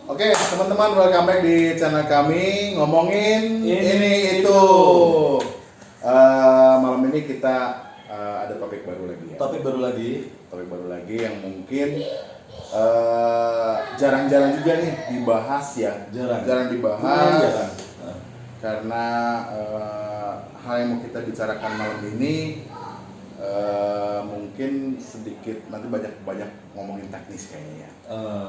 Oke, teman-teman, welcome back di channel kami ngomongin ini itu. Malam ini kita ada topik baru lagi ya. Topik baru lagi yang mungkin jarang-jarang juga nih dibahas ya. Jarang dibahas. Karena hal yang mau kita bicarakan malam ini mungkin sedikit nanti banyak ngomongin teknis kayaknya ya.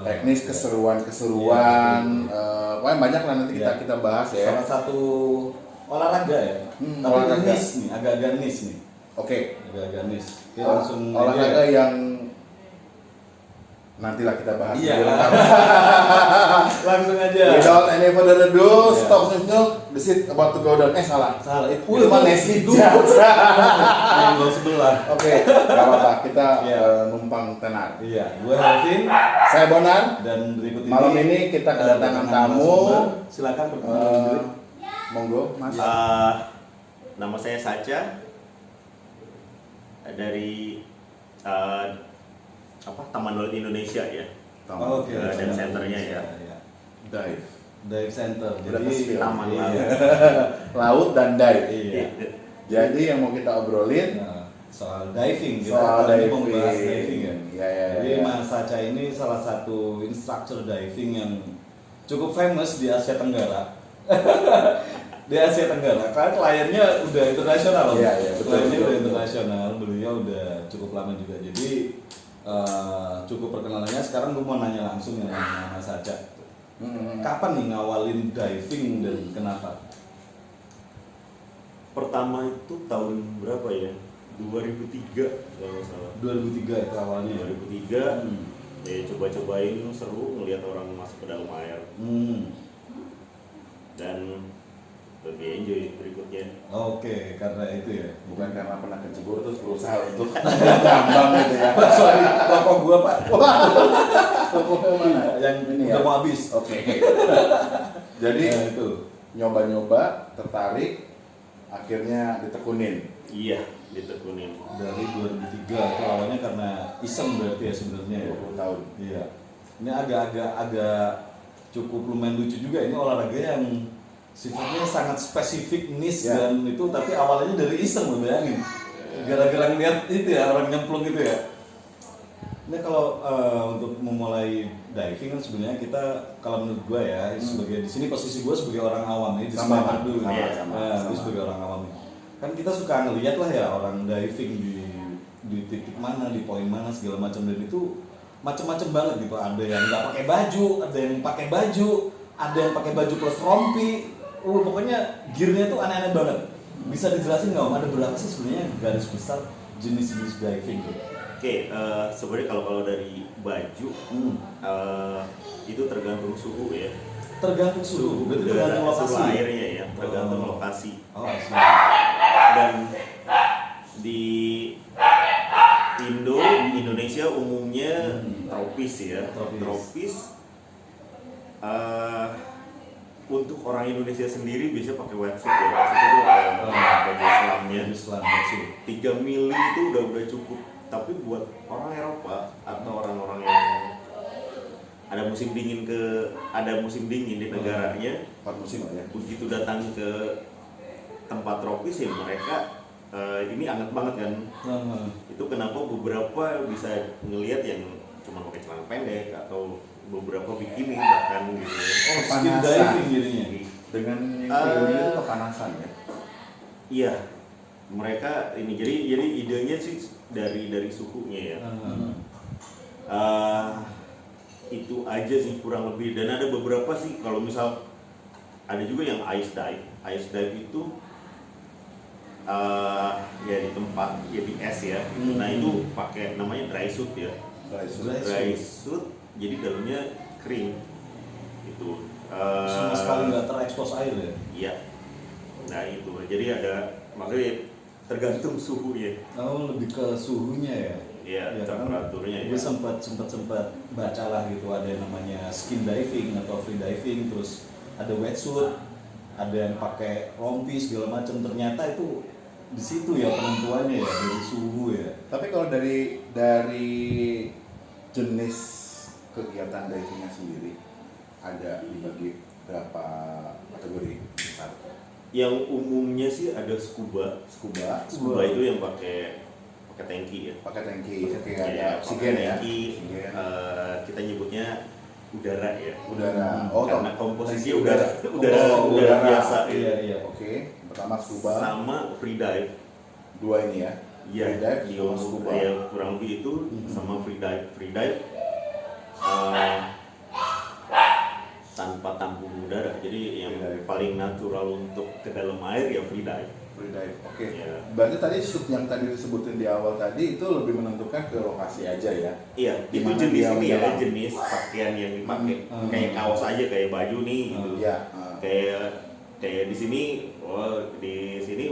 Teknis keseruan pokoknya banyak lah nanti kita bahas ya. Salah satu olahraga ya. Tapi olahraga. niche nih, agak-agak niche nih. Oke. Agak-agak niche. Kita langsung olahraga yang nantilah kita bahas. Iya. Langsung aja. Without any further ado, stop the seat about to go down. Salah. Itu mah Nessie yang gol sebelah. Oke, enggak apa-apa. Kita numpang tenar. Iya, gue Alvin, saya Bonar. dan berikut ini Malam ini kita kedatangan tamu. Silakan perkenalkan diri. Monggo, Mas. Nama saya Sacha dari Taman Laut Indonesia ya. Oke. Dan senternya ya. Dive Center. Udah Jadi kespill. Taman iya. Laut dan dive. Iya. Jadi yang mau kita obrolin Nah, soal diving, soal tadi diving. mau bahas diving ya. Iya. Jadi Mas Sacha ini salah satu instruktur diving yang cukup famous di Asia Tenggara. Di Asia Tenggara, karena kliennya udah internasional. Iya, betul. Kliennya udah internasional, beliau udah cukup lama juga. Jadi cukup perkenalannya. Sekarang gue mau nanya langsung ya sama Mas Sacha. Kapan nih ngawalin diving dan kenapa? Pertama itu tahun berapa ya? 2003 kalau nggak salah. 2003 itu awalnya. 2003 ya coba-cobain, seru ngelihat orang masuk ke dalam air dan lebih enjoy berikutnya. Oke, karena itu ya. Bukan karena pernah kecebur terus berusaha untuk ngambang gitu ya. Sorry, rokok gua Pak. Rokoknya mana? Yang ini udah ya. mau habis. Oke. Jadi Nah, itu. nyoba-nyoba, tertarik, akhirnya ditekunin. Iya, ditekunin. Dari 2003 itu awalnya karena iseng berarti ya sebenarnya ya. 20 tahun. Iya. Ini agak cukup lumayan lucu juga, ini olahraga yang sifatnya sangat spesifik niche dan itu, tapi awalnya dari iseng lo bayangin. Gara-gara ngeliat itu ya, orang nyemplung gitu ya. Ini kalau untuk memulai diving kan sebenarnya kita, kalau menurut gue ya, sebagai di sini posisi gue sebagai orang awam ya, disclaimer dulu. Gue sebagai orang awam. Kan kita suka ngeliat lah ya orang diving di titik mana, di poin mana segala macam, dan itu macam-macam banget gitu. Ada yang nggak pakai baju, ada yang pakai baju, ada yang pakai baju plus rompi. Pokoknya gearnya tuh aneh-aneh banget. Bisa dijelasin nggak Om? Ada berapa sih sebenarnya garis besar jenis-jenis diving gitu? Oke, sebenarnya kalau dari baju itu tergantung suhu ya. Tergantung suhu, berarti tergantung lokasi. Suhu airnya ya, tergantung lokasi. Oh, asli. Dan di Indonesia umumnya tropis ya. Tropis. Untuk orang Indonesia sendiri biasanya pakai wetsuit ya. Wetsuit itu baju selamnya. 3 mili itu udah cukup. Tapi buat orang Eropa atau orang-orang yang ada musim dingin di negaranya, 4 musim lah ya. begitu datang ke tempat tropis ya mereka ini hangat banget kan. Itu kenapa beberapa bisa ngelihat yang cuma pakai celana pendek atau beberapa bikini bahkan gitu. Oh, skin diving jadinya. Dengan yang itu kepanasan ya. Iya. Mereka ini jadi idenya sih dari suhunya ya. Itu aja sih kurang lebih, dan ada beberapa sih kalau misal ada juga yang ice dive itu ya di tempat ya di es ya. Nah itu pakai namanya dry suit ya. Dry suit jadi dalamnya kering itu sama sekali nggak terekspos air ya. Iya. Nah itu jadi ada, makanya tergantung suhu ya. Oh, lebih ke suhunya ya. Iya, temperaturnya ya. Gue sempat baca lah gitu, ada yang namanya skin diving atau free diving, terus ada wetsuit, ada yang pakai rompi segala macam. Ternyata itu di situ ya penentuannya ya, dari suhu ya. Tapi kalau dari jenis kegiatan divingnya sendiri, ada dibagi berapa kategori besar? Yang umumnya sih ada scuba. Scuba Scuba itu yang pakai tangki ya. pakai tangki, Pakai ada oksigen ya. tangki. Oksigen. Kita nyebutnya udara ya. Udara. Karena toh. komposisi Tangki udara Oh, udara biasa ya. Iya. Oke, pertama scuba. Sama free dive. Dua ini ya. Iya, Free dive di sama scuba. ya, kurang lebih itu sama free dive. Free dive tanpa tampung udara. Jadi yang Free dive. paling natural untuk ke dalam air ya free dive. Free dive. Oke. Iya. Berarti tadi shoot yang tadi disebutin di awal tadi itu lebih menentukan ke lokasi aja ya. Iya, Di itu mana jenis dia ini ya, menyelam. jenis pakaian yang dipakai. Hmm. Kayak kaos aja, kayak baju nih gitu. Iya. Kayak di sini, di sini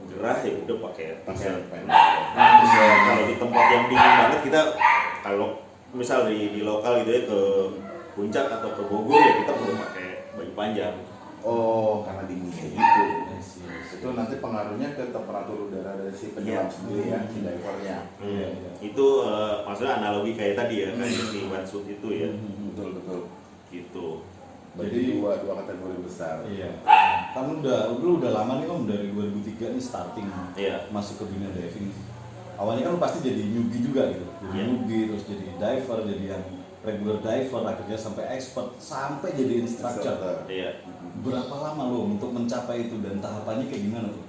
gerah ya udah pakai t-shirt. Kalau di tempat yang dingin banget kita kalau misal di lokal gitu ya ke Puncak atau ke Bogor ya kita perlu pakai baju panjang. Oh, karena dingin kayak gitu. Itu nanti pengaruhnya ke temperatur udara dari si penyelam Iya. sendiri ya, si divernya. Iya. Itu maksudnya analogi kayak tadi ya, kayak si wetsuit itu ya, Betul. gitu. Jadi Jadi- dua kategori besar. Iya. Kan udah lama nih Om, dari 2003 nih starting Iya. masuk ke dunia diving. Awalnya kan lu pasti jadi newbie juga gitu. Jadi Iya. newbie, terus jadi diver, jadi yang regular diver, akhirnya sampai expert, sampai jadi instructor. Iya. Berapa lama lo untuk mencapai itu dan tahapannya kayak gimana tuh?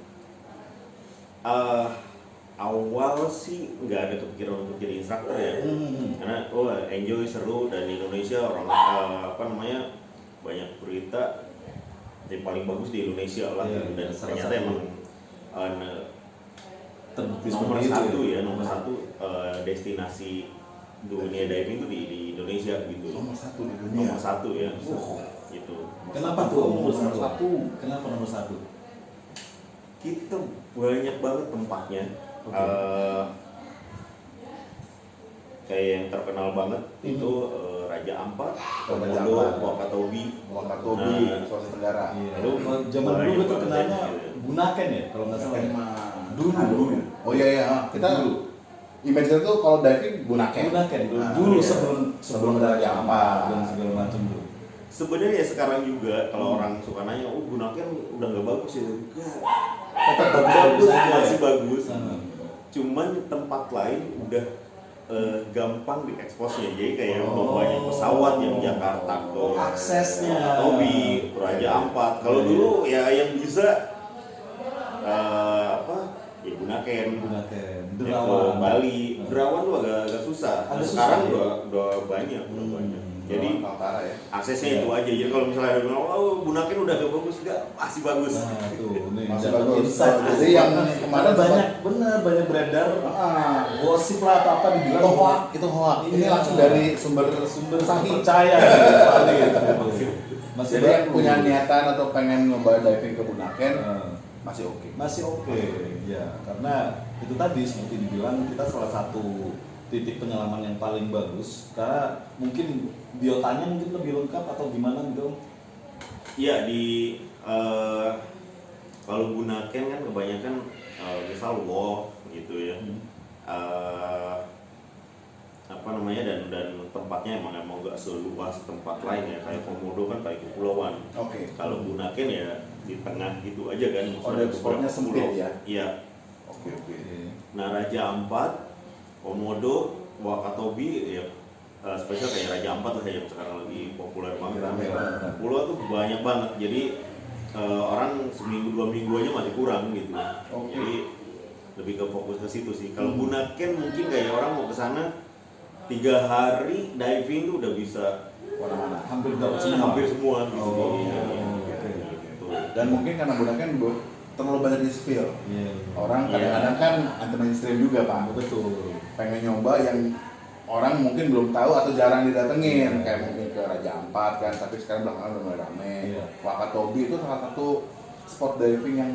Awal sih nggak ada kepikiran untuk jadi instruktur ya, karena enjoy, seru, dan di Indonesia orang banyak berita yang paling bagus di Indonesia lah, Iya, gitu. Dan salah ternyata satu. emang Terbukti nomor seperti itu satu ya, nomor satu destinasi dunia diving itu di Indonesia gitu. Nomor satu di dunia. Nomor satu ya, gitu. Kenapa tuh Om, nomor Nomor satu? satu. Kenapa nomor satu? Kita banyak banget tempatnya. Oke. Kayak yang terkenal banget itu Raja Ampat, Raja Komodo, Ampat. Wakatobi. Wakatobi, Nah, Sulawesi Tenggara. Iya. Itu Zaman dulu banyak gue banget terkenalnya ya. Bunaken ya kalau nggak salah. ya? Dulu. Oh iya. Kita Dulu. image kita tuh kalau diving Bunaken. Bunaken dulu, Nah, dulu iya. sebelum ada Raja Ampat dan segala macam tuh. Sebenarnya sekarang juga kalau orang suka nanya, Bunaken udah nggak bagus ya? Enggak. Tetap Bagus, aja. masih bagus. Hmm. Cuman tempat lain udah gampang dieksposnya. Jadi kayak banyak pesawat yang Jakarta ke Aksesnya. Wakatobi, ke Raja Ampat. Kalau Iya. dulu ya yang bisa ya Bunaken. Bunaken, Ke Derawan, Bali, Hmm. Derawan tuh agak susah. Agak Sekarang susah, ya? udah banyak, udah banyak. Jadi Kaltara ya. aksesnya Iya. itu aja. Jadi kalau misalnya ada bilang, Bunaken udah gak bagus, enggak, masih bagus. Nah, tuh, nih, Masih dapat bagus. insight. Jadi yang Kemarin kemarin banyak beredar gosip lah atau apa dibilang itu hoax, itu hoax. Ini Iya. langsung dari sumber sahih percaya gitu, valid. Masih Jadi yang bagus. punya niatan atau pengen nyoba diving ke Bunaken Nah, masih oke. masih oke ya, karena itu tadi seperti dibilang kita salah satu titik penyelaman yang paling bagus karena mungkin biotanya mungkin lebih lengkap atau gimana gitu. Iya, kalau Bunaken kan kebanyakan misal WOF gitu ya. Dan tempatnya emang gak seluas tempat lain ya, kayak Komodo kan kayak kepulauan. Oke. Kalau Bunaken ya di tengah gitu aja kan. Oh, dan spotnya sempit ya? Iya. Oke. Nah, Raja Ampat, Komodo, Wakatobi ya spesial kayak Raja Ampat lah yang sekarang lagi populer banget. Rame banget. Pulau tuh banyak banget, jadi orang seminggu 2 minggu aja masih kurang gitu. Oke. Jadi lebih ke fokus ke situ sih. Kalau Bunaken mungkin kayak orang mau ke sana 3 hari diving tuh udah bisa Mana-mana. Hampir dapat hampir semua gitu. Oh, Iya, oke. gitu. Dan mungkin karena Bunaken terlalu banyak di spill. Iya. Orang kadang-kadang kan anti mainstream juga Pak. Betul. Pengen nyoba yang orang mungkin belum tahu atau jarang didatengin, kayak mungkin ke Raja Ampat kan, tapi sekarang belakangan udah mulai rame. Iya. Wakatobi itu salah satu spot diving yang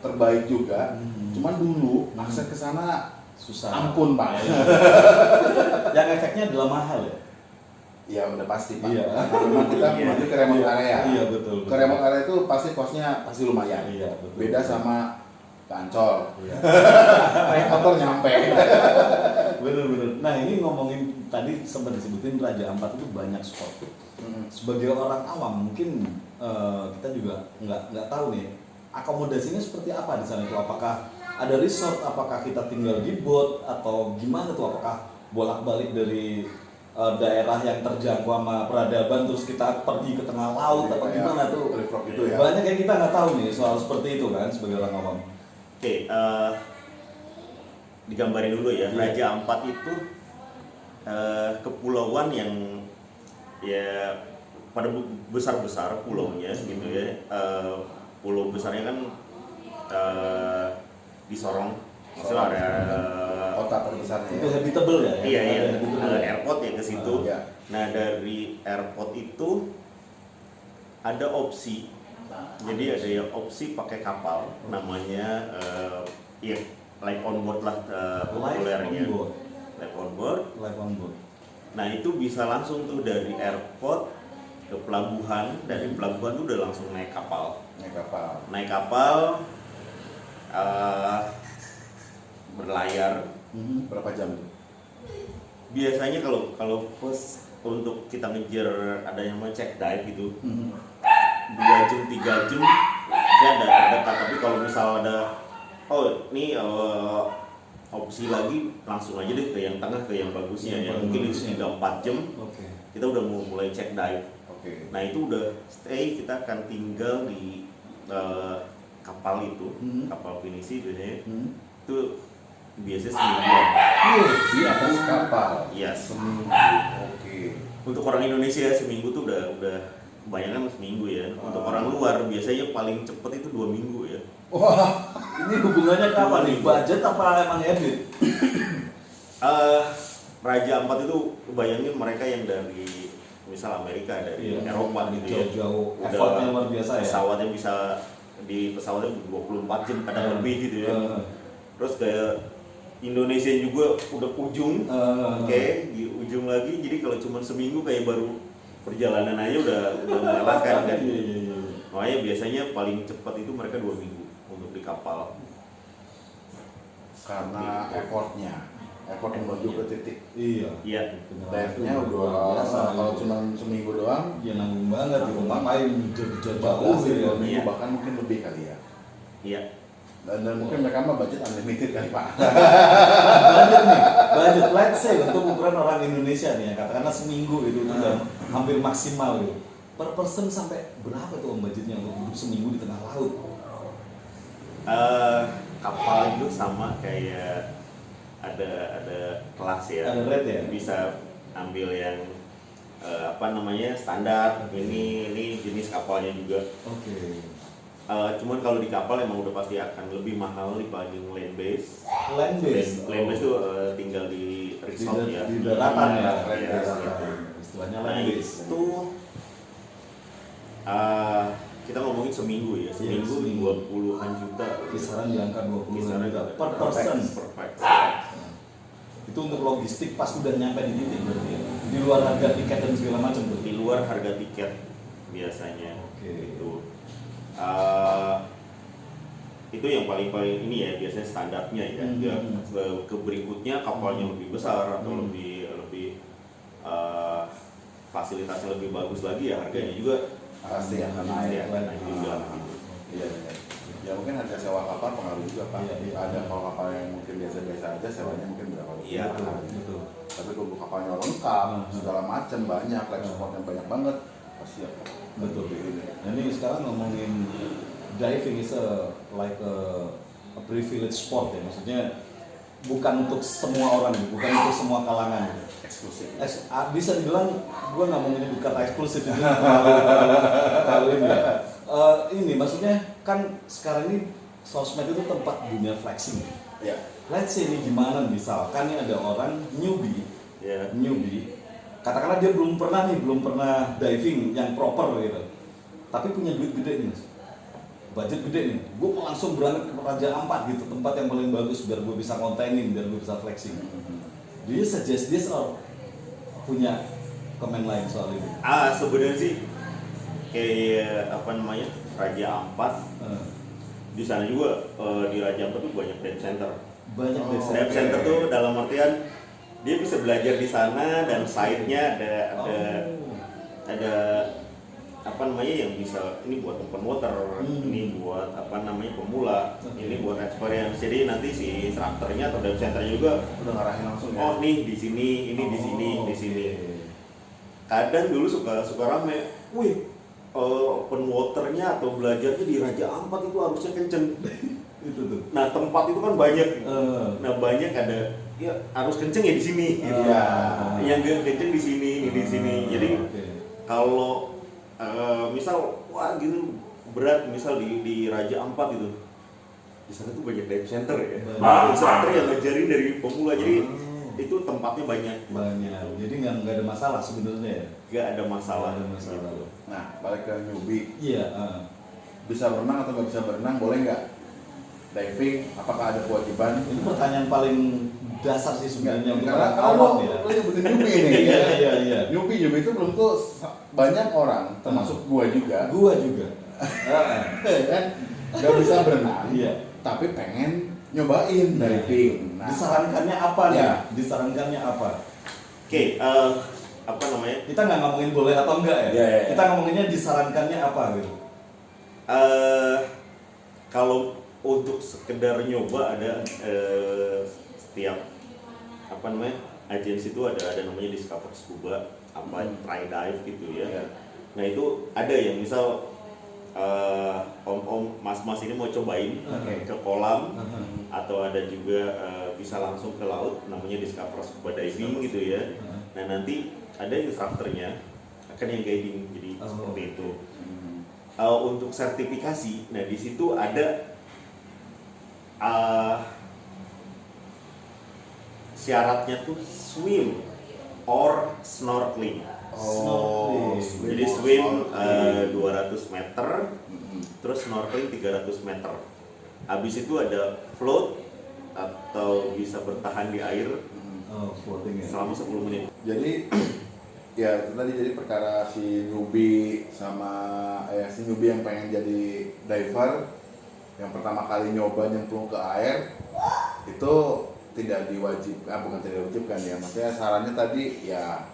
terbaik juga. Cuman dulu akses ke sana Susah. ampun Pak. Yang efeknya adalah mahal ya. Ya udah pasti Pak. Iya. Karena memang kita menuju ke remote area. Iya betul. Ke remote area itu pasti kosnya pasti lumayan. Iya betul. Beda sama ke Ancol. Iya. Naik motor nyampe. Bener. Nah ini ngomongin tadi sempat disebutin Raja Ampat itu banyak spot. Sebagai orang awam mungkin kita juga nggak tahu nih akomodasinya seperti apa di sana itu. Apakah ada resort? Apakah kita tinggal di boat atau gimana tuh? Apakah bolak-balik dari daerah yang terjangkau sama peradaban terus kita pergi ke tengah laut atau gimana tuh? Itu ya. Banyak yang kita nggak tahu nih soal seperti itu kan sebagai orang awam. Oke, digambarin dulu ya. Raja Ampat itu kepulauan yang ya pada besar-besar pulaunya gitu ya. Pulau besarnya kan di Sorong, itu ada kota terbesarnya. Itu habitable ya? iya Habitable. airport ya ke situ. Iya. Nah dari airport itu ada opsi, jadi ada yang opsi pakai kapal, namanya ya live on board lah populernya. Live on board. Live on board. Nah itu bisa langsung tuh dari airport ke pelabuhan, dari pelabuhan tuh udah langsung naik kapal. Naik kapal, berlayar. Berapa jam tuh? Biasanya kalau first untuk kita ngejar ada yang namanya check dive gitu, 2 jam 3 jam dia ada terdekat. Tapi kalau misal ada ini opsi lagi, langsung aja deh ke yang tengah, ke yang bagusnya ya. Mungkin itu 3-4 jam kita udah mau mulai check dive. Nah itu udah stay, kita akan tinggal di kapal itu, kapal pinisi biasanya. Itu biasanya semingguan. Di atas kapal. Iya, Seminggu. Untuk orang Indonesia seminggu tuh udah kebanyakan seminggu ya. Untuk orang luar biasanya paling cepet itu 2 minggu ya. Wah, ini hubungannya kapan nih? Budget apa emang habit? Raja Ampat itu bayangin mereka yang dari misal Amerika, dari Eropa gitu ya. Jauh-jauh, effortnya luar biasa ya. Pesawatnya bisa di pesawatnya 24 jam kadang lebih gitu ya. Terus kayak Indonesia juga udah ujung, di ujung lagi. Jadi kalau cuma seminggu kayak baru perjalanan aja udah melelahkan kan. Makanya biasanya paling cepat itu mereka 2 minggu untuk di kapal. Karena effort menuju ke titik. Iya. Dive-nya udah biasa. Kalau cuma seminggu doang, ya nanggung banget di rumah main jauh-jauh dua minggu Iya. bahkan mungkin lebih kali ya. Iya. Dan mungkin mereka mah budget unlimited kali Pak. budget let's say untuk ukuran orang Indonesia nih ya, katakanlah seminggu itu udah hampir maksimal gitu. Per person sampai berapa tuh budgetnya untuk hidup seminggu di tengah laut? Kapal itu sama kayak ada kelas ya. Ada rate ya? Bisa ambil yang standar. Ini jenis kapalnya juga. Cuman kalau di kapal emang udah pasti akan lebih mahal dibanding land base. Land base Tuh tinggal di resort ya. Di daratan ya. Gitu. Istilahnya Nah land base. itu kita ngomongin seminggu ya. Seminggu 20-an juta. Kisaran di angka 20 Kisaran juta per person. Perfect. Itu untuk logistik pas udah nyampe di titik berarti ya. Di luar harga tiket dan segala macam tuh. Di luar harga tiket biasanya. Gitu. Itu yang paling ini ya biasanya standarnya ya. Ke berikutnya kapalnya lebih besar atau lebih fasilitasnya lebih bagus lagi ya harganya juga Pasti akan naik. naik juga. Iya. Ya mungkin harga sewa kapal pengaruh juga Pak. Ada kalau kapal yang mungkin biasa-biasa aja sewanya mungkin berapa ribu. Iya, betul. Tapi kalau kapalnya lengkap, segala macam banyak, life supportnya banyak banget, pasti ya. Betul. Nah, ini sekarang ngomongin diving is like a privilege sport ya, maksudnya bukan untuk semua orang, bukan untuk semua kalangan. Eksklusif. Bisa dibilang, gue nggak mau menyebut kata eksklusif itu kalau ini ya. Ini maksudnya kan sekarang ini sosmed itu tempat dunia flexing. Ya. Let's say ini gimana misalkan nih ada orang newbie, katakanlah dia belum pernah diving yang proper gitu, tapi punya duit gede nih, budget gede nih, gue mau langsung berangkat ke Raja Ampat gitu, tempat yang paling bagus biar gue bisa kontenin, biar gue bisa flexing. Dia suggest dia selalu punya komen lain soal ini. Sebenarnya sih kayak Raja Ampat. Di sana juga di Raja Ampat tuh banyak dive center. Banyak Dive center tuh dalam artian dia bisa belajar di sana dan side-nya ada apa namanya yang bisa ini buat open water, ini buat apa namanya pemula, ini buat experience. Jadi nanti si instrukturnya atau dive centernya juga Udah ngarahin langsung ya. oh nih di sini, ini di sini, di sini. Kadang dulu suka rame, wih open waternya atau belajarnya di Raja Ampat itu harusnya kenceng. Itu tuh. Nah tempat itu kan banyak, nah banyak ada ya harus kenceng ya di sini, gitu. Iya. Yang gak kenceng di sini, di sini. Jadi kalau misal wah gitu berat, misal di Raja Ampat gitu, di sana tuh banyak dive center ya. Instruktur yang ngajarin dari pemula, jadi itu tempatnya banyak. Jadi nggak ada masalah sebenarnya ya. Gak ada masalah. Nggak ada masalah. Gitu. Nah, balik ke newbie. Iya. Bisa berenang atau nggak bisa berenang, boleh nggak? Diving, apakah ada kewajiban? Ini pertanyaan paling dasar sih sebenarnya untuk Karena orang awam ya. lu nyebutin newbie nih. Iya. Newbie itu belum tuh banyak orang, termasuk gua juga. Gua juga. Kan nggak bisa berenang, Iya. tapi pengen nyobain diving. Nah, Disarankannya apa nih? Ya. Disarankannya apa? Oke, apa namanya? Kita nggak ngomongin boleh atau enggak ya? Iya. Kita ngomonginnya disarankannya apa gitu. Kalau untuk sekedar nyoba ada setiap apa namanya agensi itu ada namanya Discover Scuba, apa try dive gitu ya. Iya. Nah itu ada yang misal om-om mas-mas ini mau cobain ke kolam atau ada juga bisa langsung ke laut, namanya Discover Scuba Diving gitu ya. Nah nanti ada instrukturnya akan yang guiding, jadi seperti itu. Untuk sertifikasi, nah di situ ada syaratnya tuh swim or snorkeling. Jadi swim 200 meter, terus snorkeling 300 meter. Habis itu ada float atau bisa bertahan di air Floating ya. selama 10 menit. jadi ya itu tadi, jadi perkara si newbie sama si newbie yang pengen jadi diver, yang pertama kali nyoba nyemplung ke air itu tidak diwajibkan, bukan tidak diwajibkan ya, maksudnya sarannya tadi ya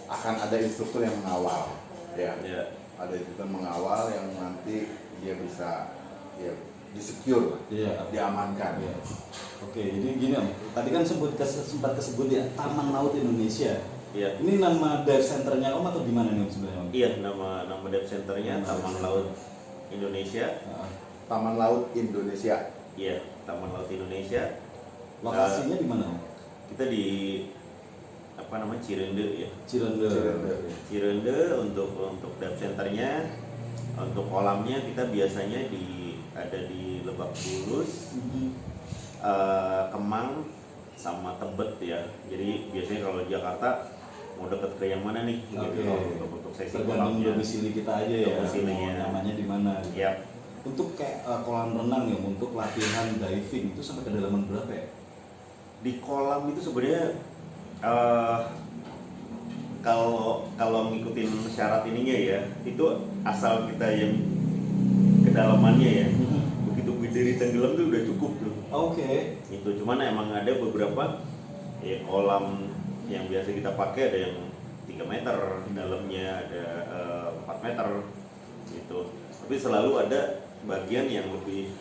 akan ada instruktur yang mengawal ya. Ada instruktur mengawal yang nanti dia bisa ya di-secure, diamankan. Oke, jadi gini Om, tadi kan sempat kesebut ya Taman Laut Indonesia. Iya. Ini nama dive centernya Om atau gimana nih Om sebenarnya Om? Iya, nama dive centernya Taman Laut Indonesia. Taman Laut Indonesia. Iya, Taman Laut Indonesia. Lokasinya di mana Om? Kita di apa namanya Cirende ya. Cirende untuk dive centernya. Untuk kolamnya kita biasanya ada di Lebak Bulus, Kemang sama Tebet ya. Jadi biasanya kalau di Jakarta mau deket ke yang mana nih? Gitu, untuk sesi tergantung kolamnya. domisili kita aja ya. Domisilinya. Namanya di mana? Iya. Untuk kayak kolam renang ya, untuk latihan diving itu sampai kedalaman berapa ya? Di kolam itu sebenarnya kalau ngikutin syarat ininya ya, itu asal kita yang kedalamannya ya, begitu berdiri tenggelam tuh udah cukup tuh. Oke. Itu cuman emang ada beberapa ya kolam yang biasa kita pakai, ada yang 3 meter dalamnya, ada 4 meter gitu. Tapi selalu ada bagian yang lebih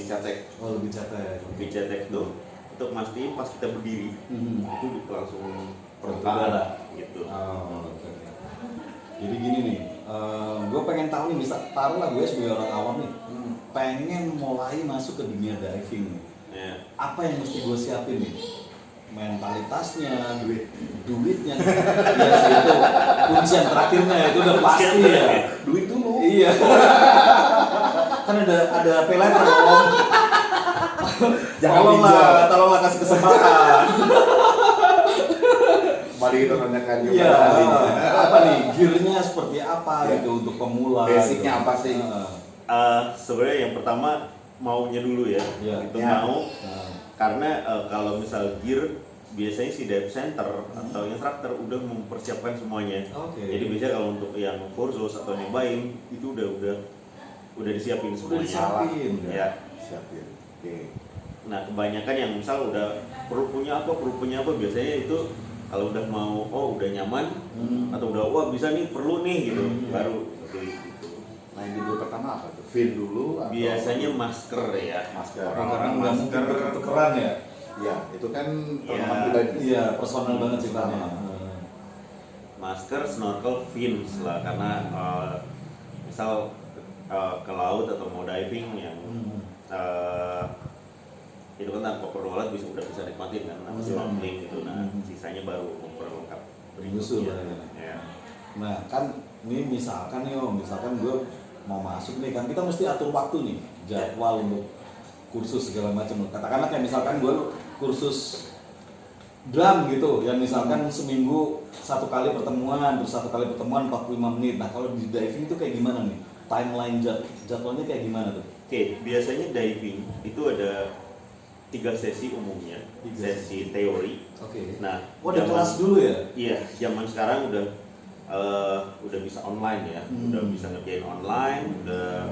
cetek. Oh, lebih cetek. Lebih cetek tuh untuk mastiin pas kita berdiri itu langsung udara gitu. Oke. Jadi gini nih, gue pengen tahu nih, bisa taruhlah gue sebagai orang awam nih, pengen mulai masuk ke dunia diving nih. Ya. Apa yang mesti gue siapin nih? Mentalitasnya, duitnya, ya sih itu kunci yang terakhirnya itu udah pasti ya. Duit dulu. Iya. Kan ada pay letter Om. Tolonglah kasih kesempatan. Mari kita tanyakan juga. Iya. Apa nih gearnya seperti apa Ya. gitu untuk pemula? Basicnya gitu. apa sih? Sebenarnya yang pertama maunya dulu ya. Iya. Itu Ya. mau karena kalau misal gear biasanya si dive center atau instruktur udah mempersiapkan semuanya. Oke. Jadi biasanya kalau untuk yang kursus atau nyobain itu udah disiapin semuanya. disiapin. Ya. Siapin. Oke. Nah kebanyakan yang misal udah perlu punya apa biasanya itu kalau udah mau udah nyaman atau udah wah bisa nih perlu nih gitu baru beli gitu. Nah yang dibeli pertama apa tuh? Fin dulu atau? Biasanya masker ya. Masker. Karena nggak mungkin tukeran ya. Ya itu kan Ya. tanaman pribadi. Iya, personal banget sifatnya. Masker, snorkel, fins lah karena misal ke laut atau mau diving yang itu kan tanpa perlu alat udah bisa nikmatin kan sama snorkeling gitu. Nah sisanya baru memperlengkap Menyusul berikutnya. ya. Ya. Nah kan ini misalkan gue mau masuk nih kan kita mesti atur waktu nih jadwal untuk kursus segala macam. Katakanlah kayak misalkan gue kursus drum gitu yang misalkan seminggu 1 kali pertemuan terus 1 kali pertemuan 45 menit. Nah kalau di diving itu kayak gimana nih timeline jadwalnya kayak gimana tuh? Oke, biasanya diving itu ada 3 sesi umumnya, sesi teori. Oke. Nah, ada kelas dulu ya? Iya, zaman sekarang udah bisa online ya, udah bisa ngerjain online, udah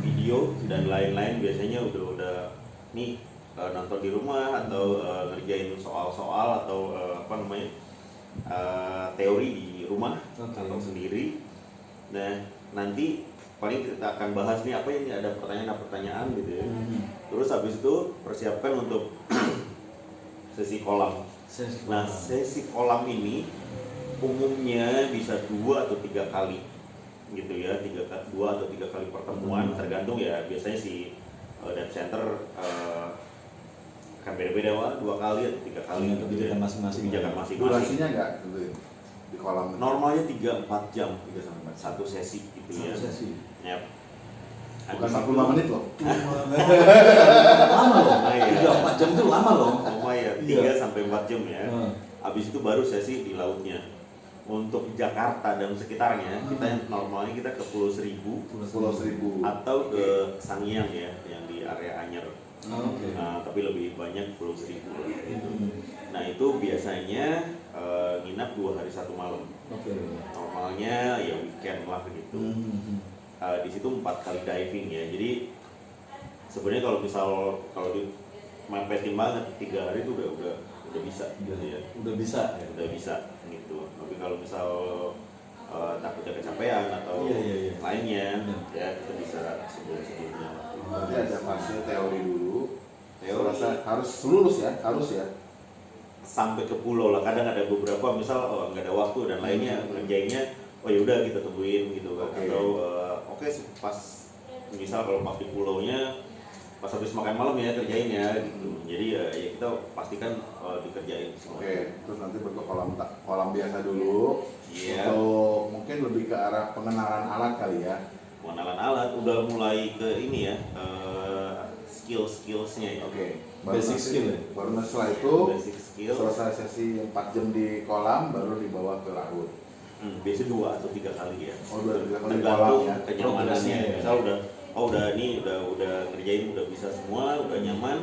video dan lain-lain. Biasanya udah nih nonton di rumah atau ngerjain soal-soal atau teori di rumah atau sendiri. Nah, nanti paling kita akan bahas nih apa ini ada pertanyaan gitu ya. Terus habis itu persiapkan untuk sesi kolam. Nah, sesi kolam ini umumnya bisa 2 atau 3 kali gitu ya, 2 atau 3 kali pertemuan tergantung ya. Biasanya si dive center akan beda-beda 2 kali atau 3 kali kebijakan masing-masing. Durasinya enggak gitu di kolam. Normalnya 3-4 jam 1 sesi gitu ya. Yep. Bukan 45 menit loh. Lama loh. Iya. 4 jam itu lama loh. Lumayan, 3-4 jam ya. Habis itu baru sesi di lautnya. Untuk Jakarta dan sekitarnya, kita normalnya kita ke Pulau Seribu atau ke Sangiang ya, yang di area Anyer. Nah, tapi lebih banyak Pulau Seribu lah gitu. Nah itu biasanya nginap 2 hari 1 malam. Normalnya ya weekend lah gitu. Di situ 4 kali diving ya. Jadi sebenarnya kalau di mepetin banget 3 hari itu udah bisa gitu ya. Udah bisa gitu. Tapi kalau misal takutnya kecapean atau lainnya ya kita bisa sebelum-sebelumnya. Berarti ada fase teori dulu. Harus lulus ya, harus ya. Sampai ke pulau lah. Kadang ada beberapa misal nggak ada waktu dan lainnya ngerjainnya yaudah kita tungguin gitu kan. Atau pas misal kalau pas di pulaunya pas habis makan malam ya kerjain ya gitu. Jadi ya kita pastikan dikerjain semua. Terus nanti bentuk kolam biasa dulu. Untuk mungkin lebih ke arah pengenalan alat kali ya. Pengenalan alat udah mulai ke ini ya skillsnya ya. Basic skill ya. Baru setelah itu Basic skill. selesai sesi 4 jam di kolam baru dibawa ke laut. Biasanya 2 atau 3 kali ya. 2 atau 3 kali di kolam Tergantung ya. kenyamanannya. Misal udah ngerjain udah bisa semua, udah nyaman,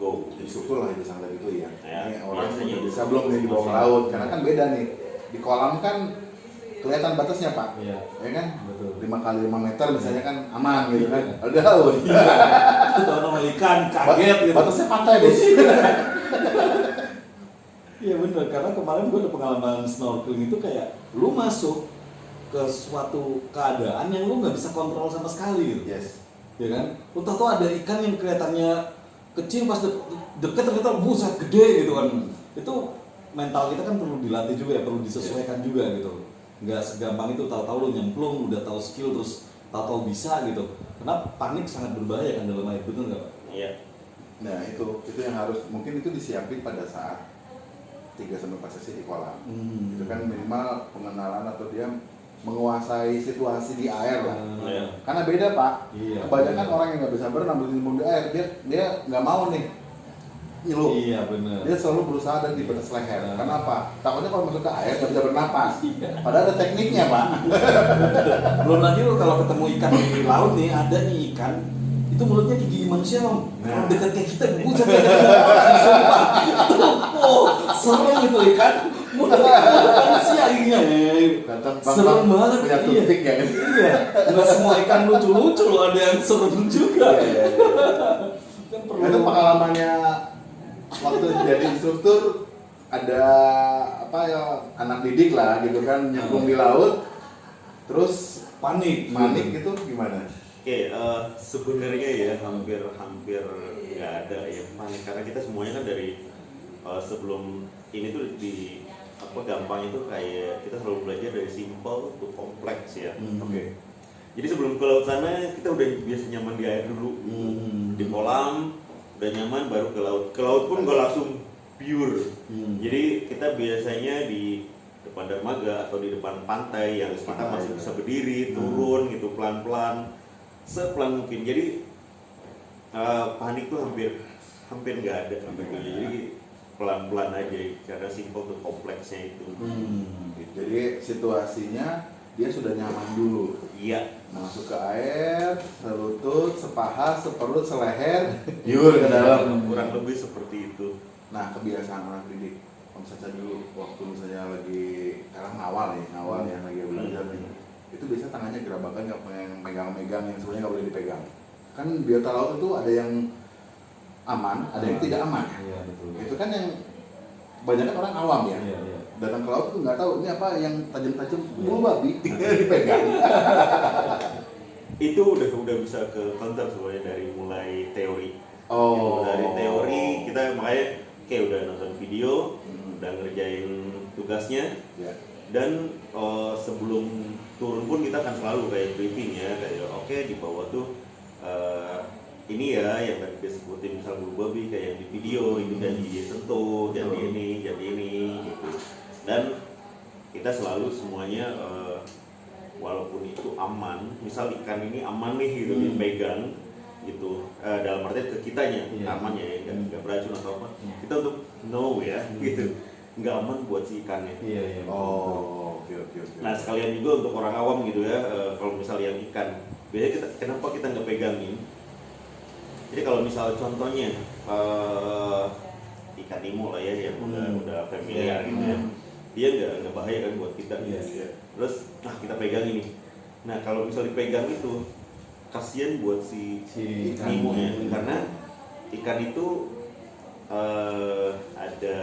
go. Instruktur lah itu sampai itu ya. Ini orang biasanya udah bisa belum nih dibawa ke laut karena kan beda nih. Di kolam kan kelihatan batasnya Pak. Iya. Ya kan? Betul. 5 kali 5 meter misalnya kan aman gitu kan. Ada laut. Itu nama ikan kaget gitu. Batasnya pantai Bos. Iya benar, karena kemarin gue ada pengalaman snorkeling itu kayak lu masuk ke suatu keadaan yang lu nggak bisa kontrol sama sekali gitu. Yes. Ya kan? Lu tahu ada ikan yang kelihatannya kecil pas deket ternyata buset gede gitu kan. Itu mental kita kan perlu dilatih juga ya, perlu disesuaikan juga gitu. Nggak segampang itu tahu-tahu lu nyemplung, udah tahu skill terus tahu-tahu bisa gitu. Karena panik sangat berbahaya kan dalam air, betul nggak Pak? Iya. Nah itu yang harus mungkin itu disiapin pada saat 3-4 sesi di kolam. Itu kan minimal pengenalan atau dia menguasai situasi di air lah. Karena beda Pak. Kebanyakan orang yang nggak bisa berenang di air dia nggak mau nih nyelup. Iya benar. Dia selalu berusaha dan di batas leher. Karena apa? Takutnya kalau masuk ke air nggak bisa bernapas. Padahal ada tekniknya Pak. Belum lagi lo kalau ketemu ikan di laut nih, ada nih ikan itu mulutnya kayak gigi manusia Om. Kalau dekat kayak kita, buset sumpah. Serem itu ikan. Mulutnya manusia giginya. Serem banget. Punya toothpick ya. Iya. Nggak semua ikan lucu-lucu loh, ada yang serem juga. Nah, itu pengalamannya waktu jadi instruktur, ada apa ya, anak didik lah gitu kan nyemplung di laut terus panik gitu gimana? Oke, sebenarnya ya hampir nggak ada ya panik, karena kita semuanya kan dari sebelum ini tuh di apa gampang itu kayak kita selalu belajar dari simple to kompleks ya. Oke. Jadi sebelum ke laut sana kita udah biasa nyaman di air dulu, di kolam udah nyaman, baru ke laut. Ke laut pun gak langsung pure. Jadi kita biasanya di depan dermaga atau di depan pantai yang kita masih bisa berdiri, turun gitu pelan-pelan, sepelan mungkin. Jadi panik tuh hampir nggak ada. Jadi pelan-pelan aja karena simple tuh kompleksnya itu. Jadi situasinya dia sudah nyaman dulu. Iya. Masuk ke air, selutut, sepaha, seperut, seleher, yur ke dalam. Kurang lebih seperti itu. Nah, kebiasaan anak didik, Om Saca dulu waktu misalnya lagi sekarang ngawal ya lagi belajar nih, itu biasanya tangannya gerabakan nggak megang-megang yang sebenarnya nggak boleh dipegang. Kan biota laut itu ada yang aman, ada yang tidak aman. Iya, betul. Itu kan yang banyak kan orang awam ya. Iya. Datang ke laut tuh nggak tahu ini apa yang tajam-tajam, bulu babi dipegang. Itu udah bisa ke counter semuanya dari mulai teori. Oh. Dari teori kita makanya kayak udah nonton video, udah ngerjain tugasnya, dan sebelum turun pun kita akan selalu kayak briefing ya, kayak oke, di bawah tuh ini ya yang tadi disebutin misal bulu babi kayak di video itu dan disentuh, jadi ini gitu. Dan kita selalu semuanya walaupun itu aman, misal ikan ini aman nih gitu dipegang gitu, dalam artian ke kitanya aman ya, nggak beracun atau apa, kita untuk know ya gitu, nggak aman buat si ikannya. Oke. Nah sekalian juga untuk orang awam gitu ya, kalau misal yang ikan biasanya kenapa kita nggak pegangin. Jadi kalau misal contohnya ikan nemo lah ya yang udah familiar gitu ya, dia nggak bahaya kan buat kita gitu ya. Terus kita pegang ini. Nah kalau misal dipegang itu kasihan buat si nemo ya, karena ikan itu ada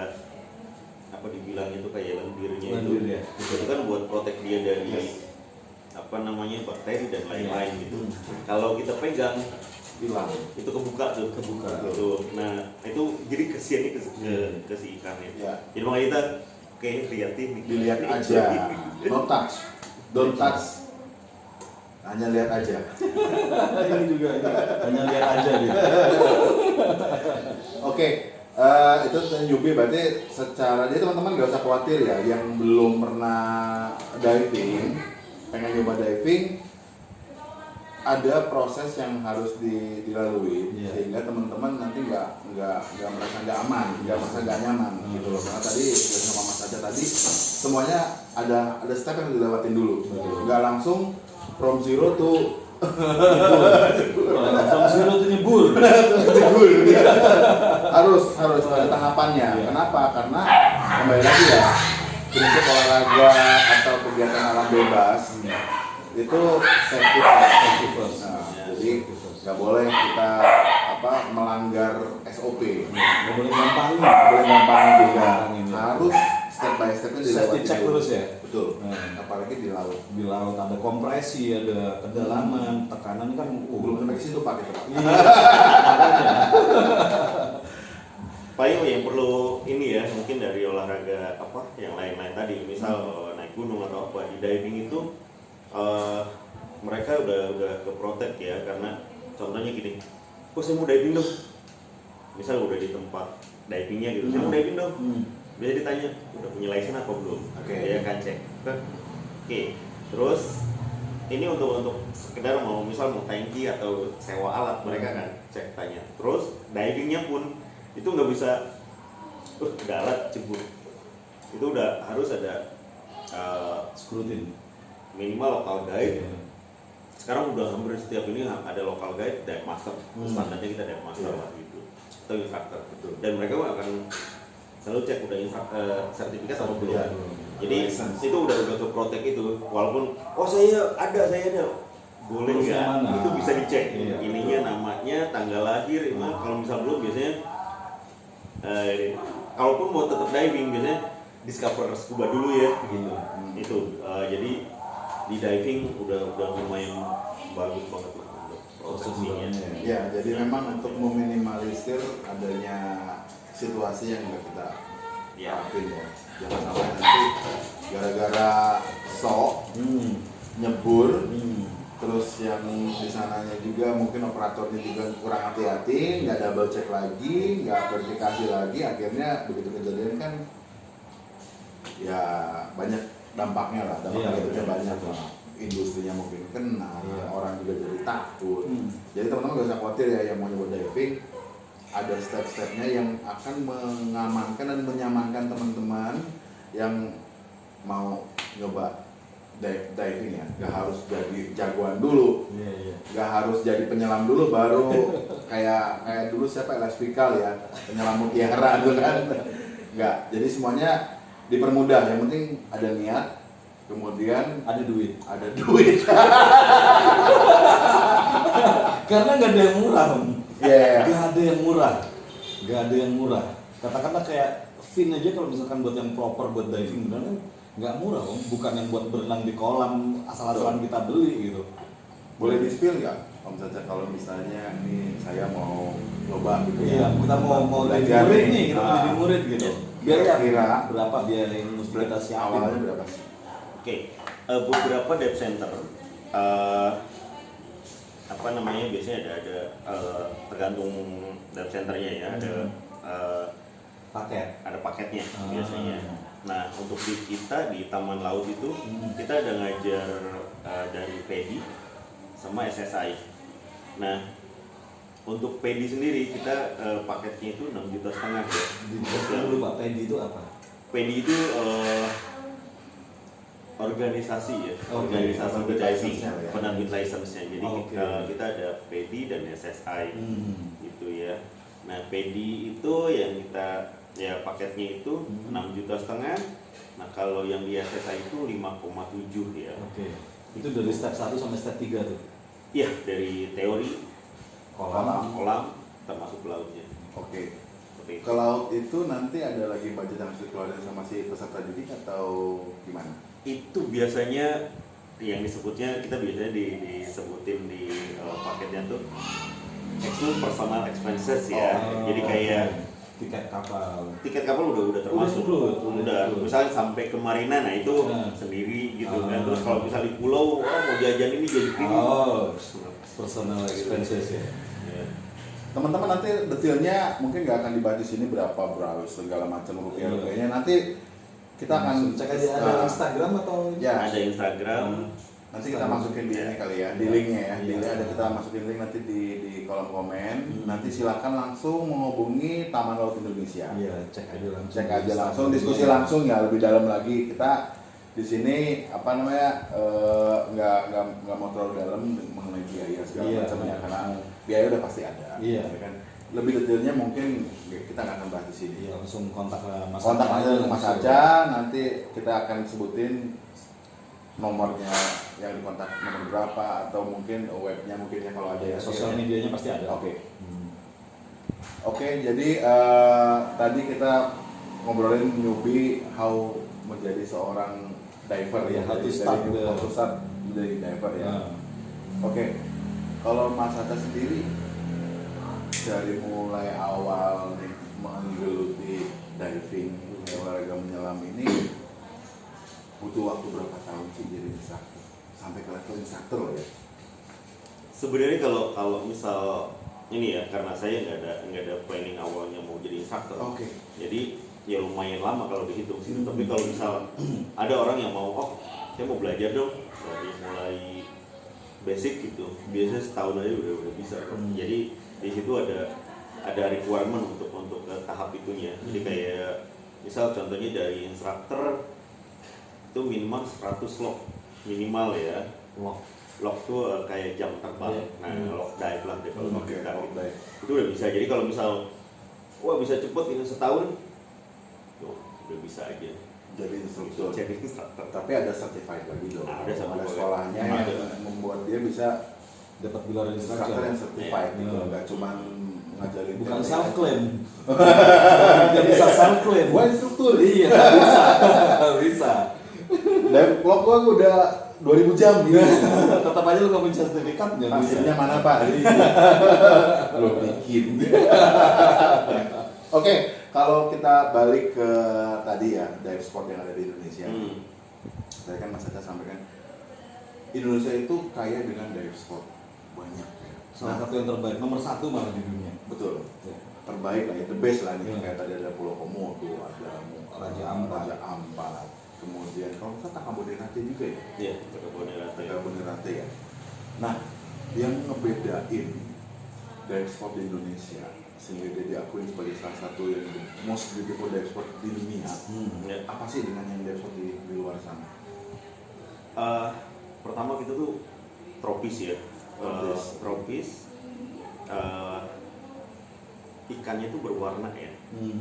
apa dibilang itu kayak lendirnya itu. Itu kan buat protek dia dari apa namanya bakteri dan lain-lain gitu. Kalau kita pegang hilang, itu kebuka gitu. Nah itu jadi kesiannya ke si ikannya. Jadi makanya kita liatin, dilihat aja, don't touch, hanya lihat aja. Ini juga hanya lihat aja gitu. Oke, itu newbie berarti secara dia teman-teman nggak usah khawatir ya, yang belum pernah diving, pengen nyoba diving, ada proses yang harus dilalui sehingga teman-teman nanti nggak merasa nggak aman, nggak merasa nggak nyaman gitu loh. Karena tadi sama Mas Saca tadi semuanya ada step yang dilewatin dulu, nggak langsung from zero to nyebur. harus ada tahapannya. Kenapa? Karena kembali lagi ya, prinsip olahraga atau kegiatan alam bebas itu safety first. Nah, jadi nggak boleh kita melanggar SOP. Nggak boleh gampangin juga. Harus step by stepnya dilewati. Cek terus ya. Betul. Apalagi di laut. Di laut ada kompresi, ada kedalaman, tekanan kan. Belum sampai ke situ Pak kita. Paling yang perlu ini ya, mungkin dari olahraga apa yang lain-lain tadi, misal naik gunung atau apa, di diving itu mereka udah ke protect ya, karena contohnya gini, saya mau diving dong, misal udah di tempat divingnya gitu, saya mau diving dong, biasa ditanya udah punya license apa belum, dia akan cek, terus ini untuk sekedar misal mau tanki atau sewa alat, mereka akan cek tanya, terus divingnya pun itu nggak bisa udah alat jebur, itu udah harus ada skrutin minimal lokal guide. Sekarang udah hampir setiap ini ada lokal guide, dive master, standarnya kita dive master lah gitu, atau instructor. Dan mereka akan selalu cek udah sertifikat atau belum. Jadi itu udah ke protect itu, walaupun saya ada boleh Proofnya nggak? mana? Itu bisa dicek. Iya. Ininya, namanya, tanggal lahir. Kalau misal belum biasanya, kalaupun mau tetap diving biasanya discover scuba dulu ya, gitu. Itu jadi di diving udah lumayan bagus banget lah untuk proteksinya. Ya, jadi memang untuk meminimalisir adanya situasi yang nggak kita Ya. harapin ya. Jangan sampai nanti gara-gara sok nyebur, terus yang di sananya juga mungkin operatornya juga kurang hati-hati, nggak double check lagi, nggak verifikasi lagi, akhirnya begitu kejadian kan ya banyak dampaknya lah, dampaknya Iya, banyak lah. Industrinya mungkin kena, Iya. orang juga jadi takut. Jadi teman-teman gak usah khawatir ya, yang mau nyoba diving ada step-stepnya yang akan mengamankan dan menyamankan teman-teman yang mau nyoba diving ya. Gak harus jadi jagoan dulu, gak harus jadi penyelam dulu baru kayak dulu siapa, Elas Pikal ya, penyelam mutiara itu kan. Enggak, jadi semuanya dipermudah, yang penting ada niat, kemudian ada duit. Karena nggak ada yang murah, Om. Yeah. Nggak ada yang murah. Katakanlah kayak fin aja kalau misalkan buat yang proper buat diving beneran nggak murah, Om. Bukan yang buat berenang di kolam asal-asalan kita beli gitu. Boleh di-spill nggak, Om Caca, kalau misalnya ini saya mau coba gitu Iya, kita mau jadi belajar murid nih, kita mau jadi murid gitu. Biaya Kira-kira berapa biaya yang mesti kita siapin? awalnya berapa sih? Oke, beberapa dive center apa namanya, biasanya ada tergantung dive centernya ya, Paket. ada paketnya biasanya. Nah, untuk di kita di Taman Laut itu kita ada ngajar dari PEDI sama SSI. Nah, untuk PEDI sendiri kita paketnya itu 6,5 juta ya. Dijelaskan dulu Pak, PEDI itu apa? PEDI itu organisasi ya, organisasi Penerbit diving, license-nya ya. penerbit license-nya. Jadi Oke. kita ada PEDI dan SSI gitu ya. Nah, PEDI itu yang kita ya paketnya itu 6,5 juta. Nah, kalau yang di SSI itu 5,7 ya. Oke. Itu dari step 1 sampai step 3 tuh. Iya, dari teori, Kolam. termasuk lautnya. Oke. Seperti itu. Ke laut itu nanti ada lagi budget yang harus dikeluarin sama si peserta didik atau gimana? Itu biasanya yang disebutnya, kita biasanya disebutin di paketnya tuh exclude personal expenses ya. Jadi kayak tiket kapal udah termasuk. Udah. Misalnya sampai ke Marina, nah itu sendiri gitu kan. Terus kalau misalnya di pulau, mau jajan ini jadi ini. Personal expenses ya. Teman-teman nanti detailnya mungkin nggak akan dibahas di sini berapa segala macam rupiahnya. Nanti kita akan cek aja ada Instagram atau ya, Ada Instagram. nanti kita masukin di ini kali ya, di linknya ya. Di link ada, kita masukin link nanti di kolom komen. Nanti silakan langsung menghubungi Taman Laut Indonesia. Iya, cek aja langsung, diskusi langsung ya, lebih dalam lagi. Kita di sini apa namanya nggak mau terlalu dalam mengenai biaya segala macamnya, karena biaya udah pasti ada. Iya. Ya kan? Lebih detailnya mungkin kita nggak akan bahas di sini. Iya, langsung kontak Mas. Kontak aja ke Mas Aca, nanti kita akan sebutin nomornya yang dikontak, nomor berapa, atau mungkin webnya mungkin ya, kalau ada ya. Sosial medianya pasti ada. Oke, jadi tadi kita ngobrolin newbie how menjadi seorang diver ya, How to start menjadi diver ya. Oke, kalau Mas Aca sendiri dari mulai awal nih menggeluti diving, olahraga menyelam ini butuh waktu berapa tahun sih jadi instruktur sampai ke level instruktur ya? Sebenarnya kalau misal ini ya, karena saya nggak ada planning awalnya mau jadi instruktur. Oke. Jadi ya lumayan lama kalau dihitung sih. Tapi kalau misal ada orang yang mau, saya mau belajar dong dari mulai basic gitu, biasanya setahun aja udah bisa. Jadi di situ ada requirement untuk ke tahap itunya. Jadi kayak misal contohnya dari instruktur itu minimal 100 log minimal ya. Log tuh kayak jam terbang. Nah, log dive lah deh kalau kita. Itu udah bisa. Jadi kalau misal bisa cepet ini setahun, udah bisa aja. Jadi instruktur. Jadi instruktur. Tapi ada certified lagi dong. Ada sekolahnya yang ada. membuat dia bisa dapat gelar instructor instructor yang certified gitu, Iya. nggak cuman ngajarin bukan teknik self aja. claim. Nggak bisa self claim. Gua instruktur. Iya, nggak bisa. Nggak bisa. Dive clock gua udah 2000 jam gitu. Tetap aja lu nggak punya sertifikat nggak bisa. Hasilnya mana Pak? Belum bikin. Oke, kalau kita balik ke tadi ya dive sport yang ada di Indonesia. Tadi kan Mas Aca sampaikan Indonesia itu kaya dengan dive sport banyak. Salah satu yang terbaik, nomor 1 malah di dunia. Betul. Ya. Terbaik lah ya, the best lah nih. Iya. Kayak tadi ada Pulau Komodo, ada Raja Ampat. Raja Ampat. Kemudian kalau kita Takabonerate juga ya. Iya, Takabonerate. Takabonerate ya. Nah, yang ngebedain dive sport di Indonesia sehingga dia diakui sebagai salah satu yang most beautiful dive sport di dunia. Ya. Apa sih dengan yang dive sport di luar sana? Pertama kita tuh tropis ya. Tropis. Ikannya tuh berwarna ya.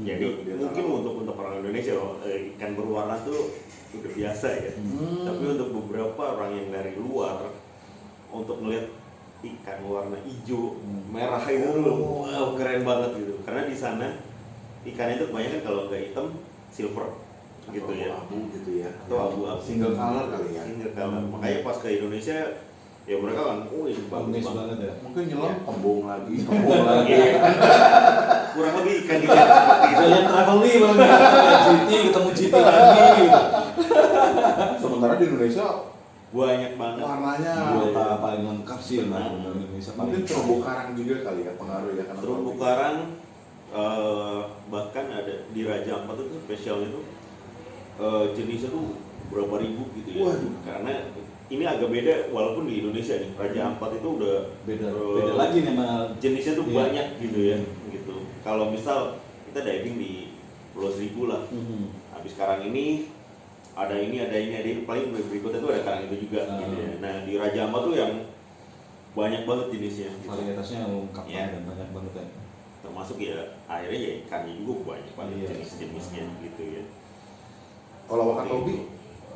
Jadi dia mungkin tahu. untuk orang Indonesia ikan berwarna tuh udah biasa ya. Tapi untuk beberapa orang yang dari luar untuk melihat ikan warna hijau, merah itu tuh wow, keren banget gitu. Karena di sana ikannya itu kebanyakan kalau nggak hitam silver gitu Atau ya. abu gitu ya. Atau abu-abu. Single color kali ya. Single color. Makanya pas ke Indonesia ya mereka kan, ini bagus Bagus banget. banget ya. Mungkin nyelam Ya. kembung lagi, kembung lagi. Iya. Kurang lebih ikan-ikan seperti itu. Jalan travel nih bang, GT ketemu GT lagi. Sementara di Indonesia Banyak banget. warnanya Kota paling lengkap sih lah Indonesia paling. mungkin terumbu karang juga kali ya pengaruh ya karena Terumbu karang bahkan ada di Raja Ampat itu spesialnya tuh jenisnya tuh berapa ribu gitu ya. Waduh. Karena ini agak beda walaupun di Indonesia nih Raja Ampat itu udah beda lagi nih sama jenisnya tuh Iya. banyak gitu ya gitu. Kalau misal kita diving di Pulau Seribu lah, habis karang ini ada ini paling berikutnya tuh ada karang itu juga gitu ya. Nah di Raja Ampat tuh yang banyak banget jenisnya gitu. varietasnya lengkap Iya. dan banyak banget ya. Termasuk ya akhirnya ya ikannya juga banyak banget Iya. jenis-jenisnya gitu ya. kalau Wakatobi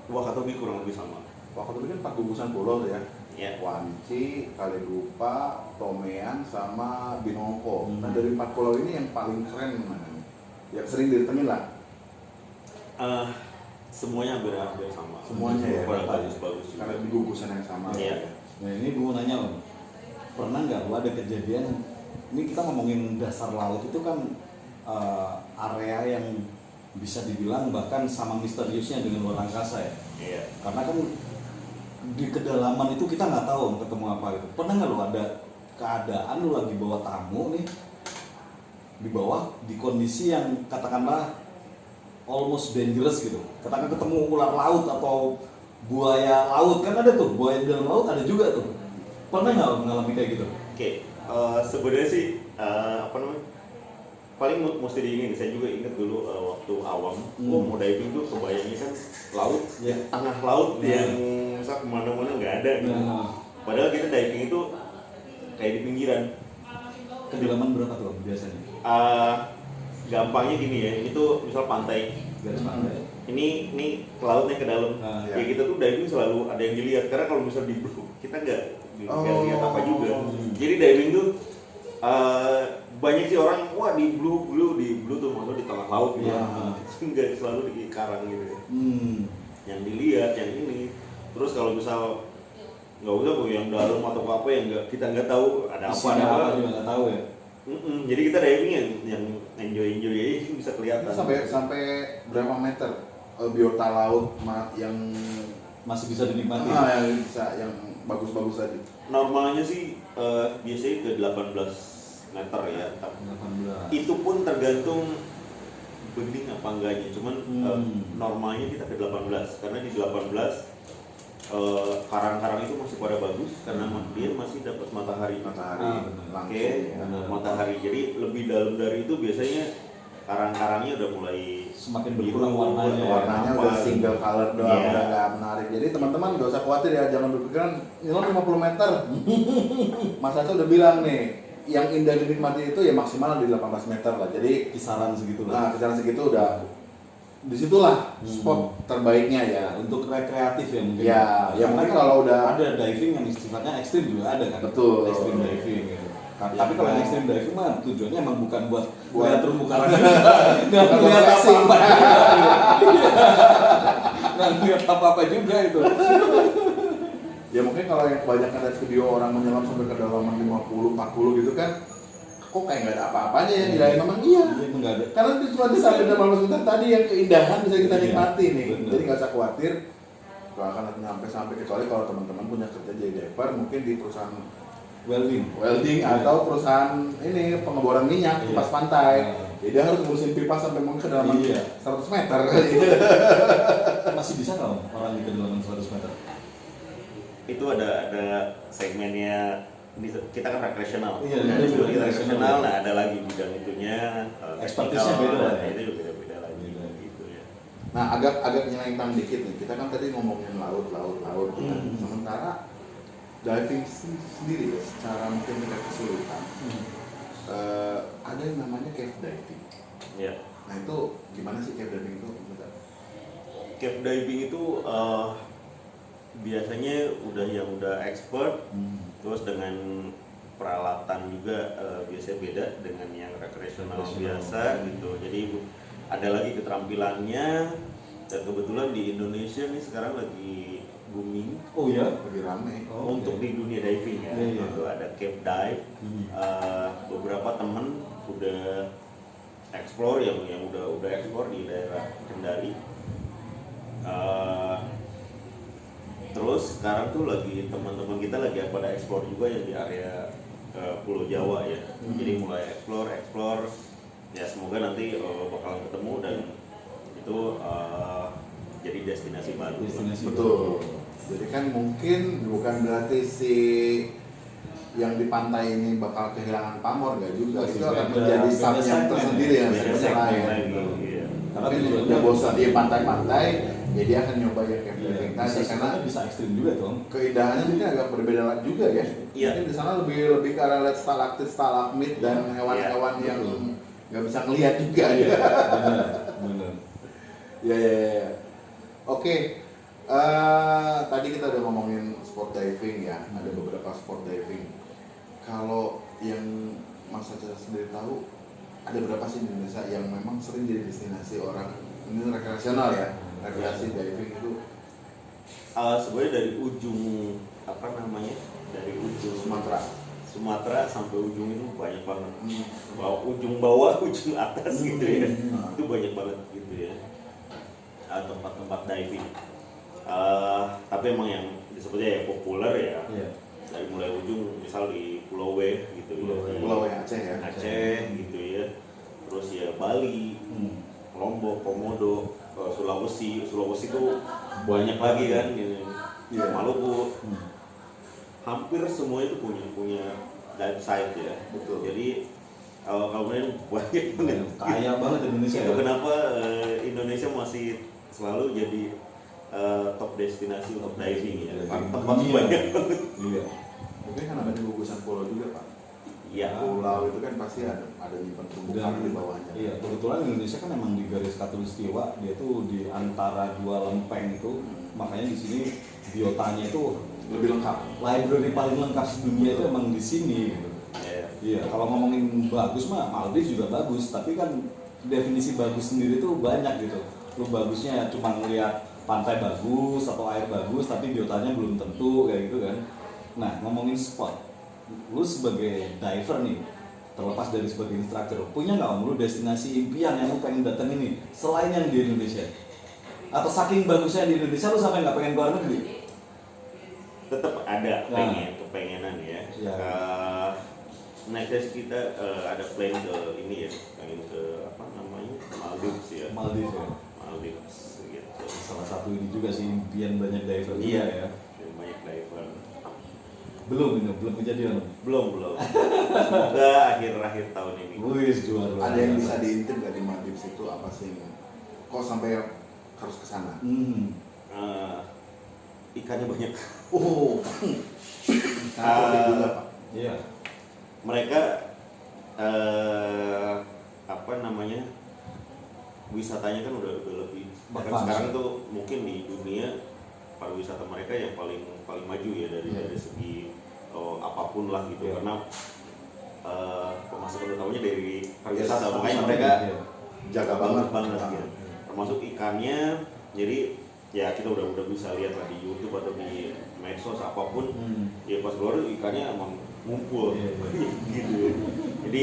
Wakatobi kurang lebih sama. Wakatobi kan 4 gugusan pulau tuh ya. Ya. Wanci, Kaledupa, Tomean, sama Binongko. Nah Hmm. dari 4 pulau ini yang paling keren mana nih? Yang sering ditengin lah. Semuanya hampir sama. Semuanya ya? Pada bagus-bagus juga. Karena di gugusan yang sama. Iya. ya. Nah ini gue mau nanya om, pernah nggak lo ada kejadian? Ini kita ngomongin dasar laut itu kan area yang bisa dibilang bahkan sama misteriusnya dengan luar angkasa ya. Iya. Karena kan di kedalaman itu kita nggak tahu om, ketemu apa gitu. Pernah nggak lo ada keadaan lo lagi bawa tamu nih di bawah di kondisi yang katakanlah almost dangerous gitu. Katakan ketemu ular laut atau buaya laut, kan ada tuh buaya di dalam laut ada juga tuh. Pernah nggak lo mengalami kayak gitu? Oke. Sebenarnya sih apa namanya? Paling mesti diingin. Saya juga ingat dulu waktu awam, mau diving tuh kebayangnya kan laut, Ya. tengah laut yang misal kemana-mana nggak ada gitu. Nah, Padahal kita diving itu kayak di pinggiran. kedalaman berapa tuh Om, biasanya? Gampangnya gini ya, ini tuh misal pantai, Garis pantai. ini ke lautnya ke dalam. Ah, Ya kita tuh diving selalu ada yang dilihat karena kalau misal di blue kita nggak lihat apa juga. Jadi diving tuh banyak sih orang wah di blue tuh maksudnya di tengah laut gitu. Iya. Nggak selalu di karang gitu ya. Yang dilihat yang ini. Terus kalau misal nggak usah bu yang dalam atau apa yang kita nggak tahu ada apa Isinya ada apa. juga nggak tahu ya. Jadi kita diving yang enjoy aja bisa kelihatan. Sampai berapa meter biota laut yang Masih bisa dinikmati. yang bisa yang bagus-bagus tadi. Normalnya sih biasanya ke 18 meter ya. 18. Itu pun tergantung bening apa enggaknya. Cuman normalnya kita ke 18 karena di 18 karang-karang itu masih pada bagus karena dia masih dapat matahari. Langsung. Oke, matahari. Jadi lebih dalam dari itu biasanya karang-karangnya udah mulai Semakin biru, berkurang warnanya. Warnanya apa, udah single color doang, Iya. udah nggak menarik. Jadi teman-teman nggak usah khawatir ya, jangan berpikiran nyelam 50 meter. Mas Aca udah bilang nih, yang indah dinikmati itu ya maksimal di 18 meter lah. Jadi Kisaran segitu lah. nah kisaran segitu udah disitulah spot terbaiknya ya. Untuk rekreatif ya mungkin. Ya, ya Karena mungkin kan kalau udah ada diving yang sifatnya ekstrim juga ada kan. Betul. Extreme diving gitu. Ya, Tapi kalau ya. yang extreme diving mah tujuannya emang bukan buat Buat- lihat terumbu karang, nggak bukan ngeliat buat apa-apa, nggak ngeliat apa-apa juga itu. ya mungkin kalau yang kebanyakan lihat video orang menyelam sampai kedalaman 50-40 gitu kan, kok kayak nggak ada apa-apanya ya, ya memang iya. Iya, emang nggak ada. Karena itu cuma di sampai 15 menit tadi yang keindahan bisa kita Iya, nikmati nih. bener. Jadi nggak usah khawatir nggak akan sampai kecuali kalau teman-teman punya kerja jadi diver mungkin di perusahaan Welding. welding Iya. atau perusahaan ini pengeboran minyak Iya. pas pantai. Iya. Jadi dia harus ngurusin pipa sampai mungkin kedalaman Iya. 100 meter. Masih bisa nggak Om, orang di kedalaman 100 meter? Itu ada segmennya, kita kan rekreasional. Iya, Nah, iya, sebelum iya, kita rekreasional, rekreasional. nah ada lagi bidang itunya. Expertise-nya technical, beda lah ya. nah, itu juga beda-beda lagi Beda. gitu ya. Nah, agak nyelengkang dikit nih. Kita kan tadi ngomongin laut. Sementara diving sendiri ya, secara mungkin tingkat kesulitan, ada yang namanya cave diving. Ya. Nah itu gimana sih cave diving itu? Bentar. Cave diving itu biasanya udah expert, terus dengan peralatan juga biasanya beda dengan yang rekreasional biasa gitu. Jadi ada lagi keterampilannya, dan kebetulan di Indonesia nih sekarang lagi booming Oh ya? Lagi rame. Oh, untuk oke. di dunia diving ya. Iya, iya. Itu ada cave dive. Beberapa temen udah explore yang udah explore di daerah Kendari. Terus sekarang tuh lagi teman-teman kita lagi pada explore juga yang di area Pulau Jawa ya. Jadi mulai explore ya, semoga nanti bakalan ketemu dan itu jadi destinasi baru. Destinasi. Betul. Jadi kan mungkin bukan berarti si yang di pantai ini bakal kehilangan pamor, gak juga. Itu akan Beda- menjadi beda sub yang segmen tersendiri ya. yang Beda segmen segmen lain. lagi, Gitu. iya. Karena Mungkin tujuannya- udah bosan di pantai-pantai, jadi dia akan nyoba yang cave diving Iya, tadi bisa, karena bisa ekstrim juga tuh Om. keindahannya mungkin agak berbeda juga ya. Iya. Mungkin di sana lebih ke arah lihat stalaktit, stalagmit dan hewan-hewan Iya, yang betul. nggak bisa ngelihat juga Iya, ya. benar. Ya. Oke. Tadi kita udah ngomongin sport diving ya. Ada beberapa sport diving. Kalau yang Mas Caca sendiri tahu, ada berapa sih di Indonesia yang memang sering jadi destinasi orang ini rekreasional ya? Rekreasi diving itu Sebenarnya dari ujung dari ujung Sumatera sampai ujung itu banyak banget. Ujung bawah, ujung atas gitu ya. Itu banyak banget gitu ya. Tempat-tempat diving. Tapi emang yang disebutnya ya populer ya. Iya. Dari mulai ujung misal di Pulau W gitu ya. Pulau W. Di Pulau yang Aceh ya. Aceh gitu ya. Terus ya Bali, Lombok, Komodo, Sulawesi itu banyak lagi kan gitu. Iya. Maluku. Hampir semua itu punya dive site ya. Betul. Jadi kalau kemudian banyak banget. Kaya banget Indonesia. Itu ya. kenapa Indonesia masih selalu jadi top destinasi untuk diving ya. Tempat Iya. banyak banget. Iya. Mungkin kan ada di gugusan pulau juga Pak. Iya. Pulau itu kan pasti ada nyimpan terumbu karang di bawahnya. Iya, kebetulan Indonesia kan emang di garis khatulistiwa, dia tuh di antara dua lempeng itu, makanya di sini biotanya itu Lebih lengkap. library paling lengkap di dunia itu emang di sini gitu. Ya. Iya, kalau ngomongin bagus mah Maldives juga bagus, tapi kan definisi bagus sendiri tuh banyak gitu. Lu bagusnya cuma ngeliat pantai bagus atau air bagus, tapi biotanya belum tentu kayak gitu kan. Nah, ngomongin spot, lu sebagai diver nih, terlepas dari sebagai instruktur, punya nggak Om lu destinasi impian yang lu pengen datengin nih selain yang di Indonesia? Atau saking bagusnya di Indonesia lu sampai nggak pengen keluar negeri? Tetap ada kepengenan ya. Ya. Next kita ada plan ke ini ya, pengen ke Maldives ya. Maldives ya. Maldives gitu. Salah satu ini juga sih impian banyak diver juga Iya ya. Banyak diver. Belum kejadian. Belum. Semoga akhir tahun ini. Wih, juara. Ada yang bisa diintip nggak di Maldives itu apa sih? Kok sampai harus ke sana? Ikannya banyak. Oh, karena juga Pak. Iya. Mereka wisatanya kan udah lebih, bahkan Advance. sekarang tuh mungkin di dunia pariwisata mereka yang paling maju ya dari segi apapun lah gitu, karena pemasukan utamanya dari pariwisata, Yes, makanya sama mereka jaga banget. gitu. Termasuk ikannya, jadi ya kita udah bisa lihat lah di YouTube atau di medsos apapun, ya pas keluar ikannya emang ngumpul gitu ya. Jadi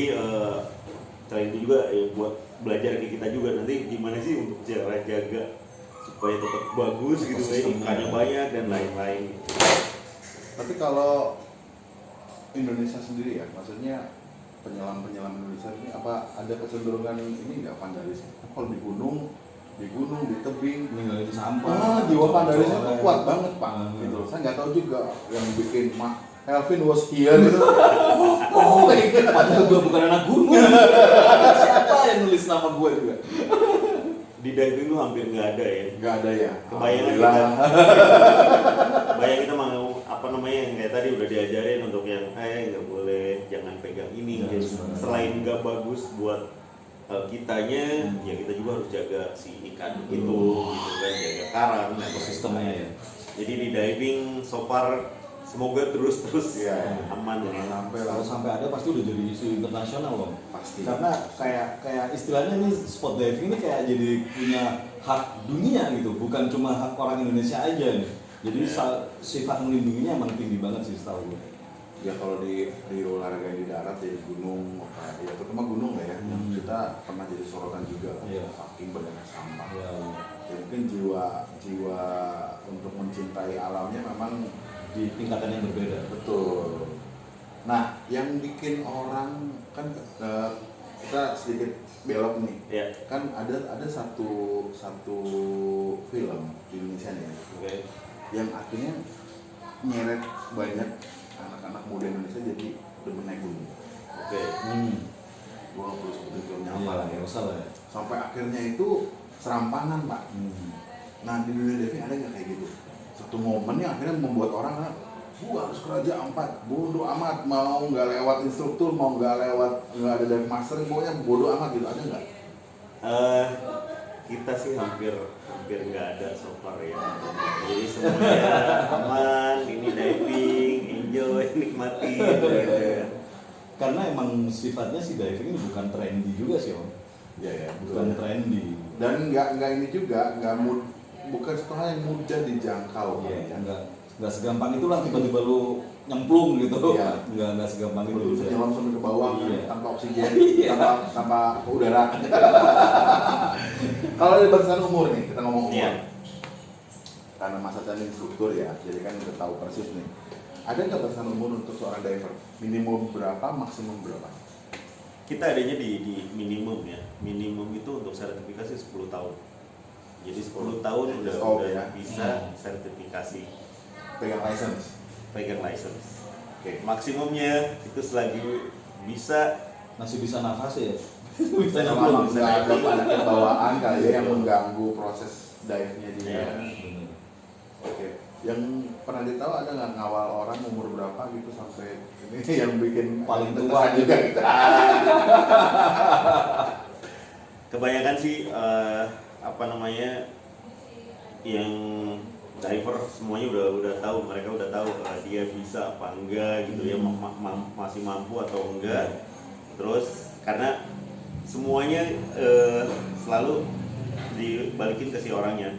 selain itu juga ya buat belajar ke kita juga nanti gimana sih untuk cara jaga supaya tetap bagus gitu ya, ikannya banyak dan lain-lain. Tapi kalau Indonesia sendiri ya, maksudnya penyelam Indonesia ini apa ada kecenderungan ini nggak vandalisme? Kalau di gunung, di tebing, ninggalin sampah. jiwa vandalisme itu kuat banget pak. Hmm. Gitu. Saya nggak tahu juga yang bikin Elvin was here gitu. Oh, Padahal gue bukan anak gunung. Siapa yang nulis nama gue juga? Di diving tuh hampir nggak ada ya. nggak ada ya. Kebayangan Alhamdulillah. Bayang kita mau apa namanya yang kayak tadi udah diajarin untuk yang nggak boleh, jangan pegang ini. Jangan Jadi, sembarangan. selain nggak bagus buat kitanya, ya kita juga harus jaga si ikan itu, gitu kan, jaga karang, Ekosistemnya ya. Jadi di diving so far semoga terus Iya. aman ya. Jangan sampai Kalau lah. sampai ada pasti udah jadi isu internasional loh. Pasti. Karena kayak istilahnya nih spot diving ini kayak jadi punya hak dunia gitu, bukan cuma hak orang Indonesia aja nih. Jadi sifat melindunginya emang tinggi banget sih setahu gue. Ya kalau di olahraga di darat ya di gunung, ya terutama gunung lah ya, yang kita pernah jadi sorotan juga lah, Iya. saking banyaknya sampah. Ya, Ya, mungkin jiwa untuk mencintai alamnya memang di tingkatan yang berbeda. betul. Nah, yang bikin orang kan kita sedikit belok nih, Ya, kan ada satu film di Indonesia nih, oke. yang akhirnya nyeret banyak anak-anak muda Indonesia jadi demen naik gunung. Oke. Gua nggak perlu sebutin filmnya Iya, apa lah ya. nggak usah lah ya. Sampai akhirnya itu serampangan pak. Nah di dunia diving ada nggak kayak gitu? Satu momen yang akhirnya membuat orang gua harus ke Raja Ampat, bodoh amat, mau nggak lewat instruktur, mau nggak ada dive master, pokoknya bodoh amat gitu, ada nggak? Kita sih hampir nggak ada so far ya. Jadi semuanya aman, ini diving, enjoy, nikmati. Karena emang sifatnya si diving ini bukan trendy juga sih om. Ya Bukan trendy. Dan nggak ini juga, bukan satu hal yang mudah dijangkau. Iya, nggak segampang itulah tiba-tiba lu nyemplung gitu. Iya. Nggak segampang Betul, itu. nyelam sampai ke bawah kan, Iya. tanpa oksigen, Iya. tanpa udara. Kalau dari batasan umur nih, kita ngomong umur. Iya. Karena masa tadi instruktur ya, jadi kan udah tahu persis nih. Ada nggak batasan umur untuk seorang diver? Minimum berapa, maksimum berapa? Kita adanya di minimum ya. Minimum itu untuk sertifikasi 10 tahun. Jadi 10 tahun udah ya. bisa sertifikasi, Pegang license. pegang license. Oke. Maksimumnya itu selagi bisa. Masih bisa nafas ya. Bisa Memang nyemplung. nggak ada banyak bawaan kali ya yang mengganggu proses dive-nya dia. Iya. Bener. Oke. Yang pernah ditahu ada nggak ngawal orang umur berapa gitu sampai ini yang bikin Paling tua deg-degan juga kita. Kebanyakan sih apa namanya, yang diver semuanya udah tahu, mereka udah tahu dia bisa apa enggak gitu ya, masih mampu atau enggak. Terus karena semuanya selalu dibalikin ke si orangnya.